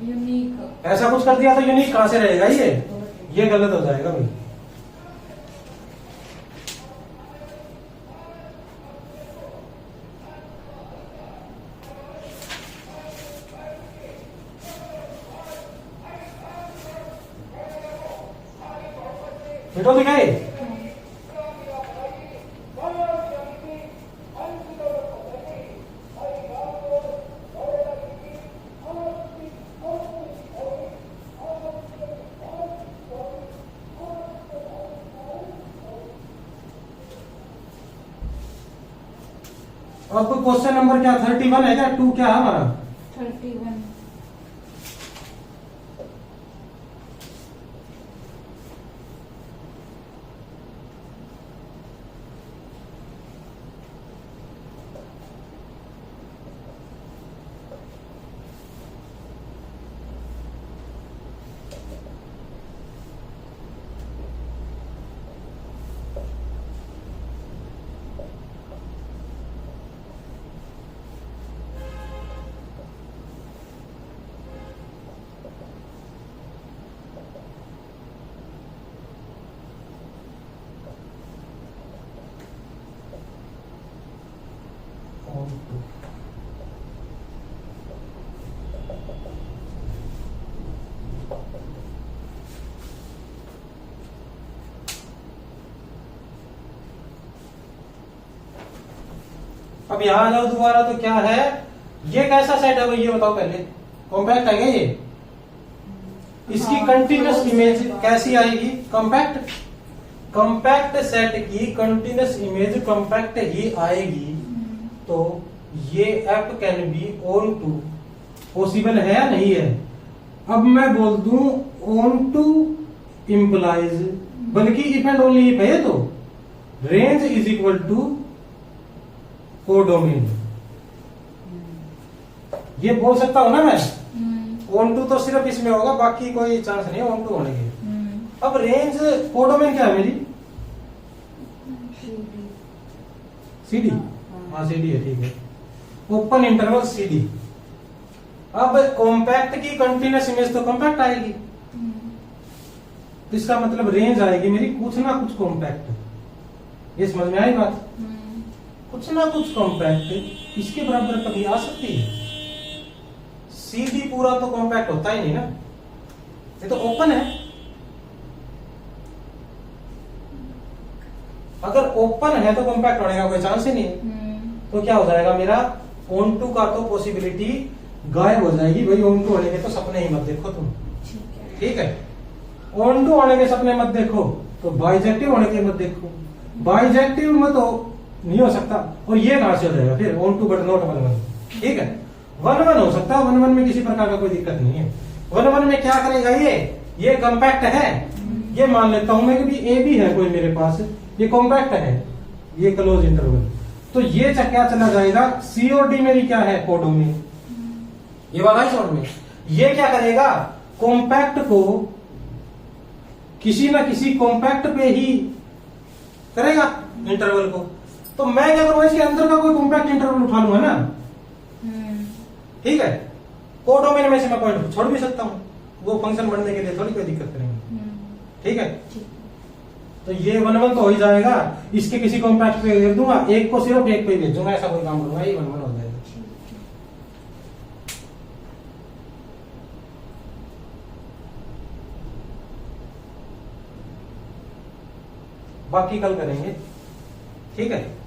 यूनिक।
ऐसा कुछ कर दिया तो यूनिक कहां से रहेगा? ये गलत हो जाएगा भाई। बेटो दिखाई अब क्वेश्चन नंबर क्या 31 है क्या? 2 क्या है हमारा?
31। अब यहां आ जाओ दोबारा। तो क्या है, ये कैसा सेट है भाई ये बताओ पहले। कॉम्पैक्ट है क्या ये? इसकी कंटिन्यूस इमेज कैसी आएगी? कॉम्पैक्ट। कॉम्पैक्ट सेट की कंटिन्यूस इमेज कॉम्पैक्ट ही आएगी। तो ये f can be onto possible है या नहीं है? अब मैं बोल दूं ऑन टू इंप्लाइज, बल्कि इफ एंड ओनली इफ है तो range is equal to codomain. ये बोल सकता हूं ना मैं। ऑन टू तो सिर्फ इसमें होगा, बाकी कोई चांस नहीं ऑन टू होने के। अब रेंज कोडोमेन क्या है मेरी? सीडी। हाँ सीडी है, ठीक है। Open interval CD. अब कॉम्पैक्ट की कंटिन्यूस इमेज तो कॉम्पैक्ट आएगी, तो इसका मतलब रेंज आएगी मेरी कुछ ना कुछ कॉम्पैक्ट। ये समझ में आई बात? कुछ ना कुछ कॉम्पैक्ट इसके बराबर कभी आ सकती है। सीडी पूरा तो कॉम्पैक्ट होता ही नहीं ना, ये तो ओपन है। अगर ओपन है तो कॉम्पैक्ट होने का कोई चांस ही नहीं है। तो क्या हो जाएगा मेरा? ऑन टू का तो पॉसिबिलिटी गायब हो जाएगी भाई। ऑन टू होने के तो सपने ही मत देखो तुम, ठीक है? ऑन टू होने के सपने मत देखो, तो बाइजेक्टिव होने के मत देखो। बाइजेक्टिव में तो नहीं हो सकता। और ये कहां से हो जाएगा फिर? ऑन टू बट नॉट 1-1, ठीक है? 1-1 हो सकता है, 1-1 में किसी प्रकार का कोई दिक्कत नहीं है। 1-1 में क्या करेगा ये कॉम्पैक्ट है, ये मान लेता हूं मैं कि ए भी है कोई मेरे पास, ये कॉम्पैक्ट है, ये क्लोज इंटरवल। तो ये क्या चला जाएगा? सी और डी मेरी क्या है? कोडोमेन। ये बात आई समझ में? ये क्या करेगा? कॉम्पैक्ट को किसी ना किसी कॉम्पैक्ट पे ही करेगा इंटरवल को। तो मैं क्या करूंगा? इसके अंदर का कोई कॉम्पैक्ट इंटरवल उठा लूंगा ना, ठीक है? कोडोमेन में से मैं पॉइंट छोड़ भी सकता हूं, वो फंक्शन बनने के लिए थोड़ी कोई दिक्कत नहीं, ठीक है? तो ये 1-1 तो हो ही जाएगा। इसके किसी कॉम्पैक्ट पे भेज दूंगा, एक को सिर्फ एक पे भेजूंगा, ऐसा कोई काम करूंगा, ये 1-1 हो जाएगा। बाकी कल करेंगे, ठीक है?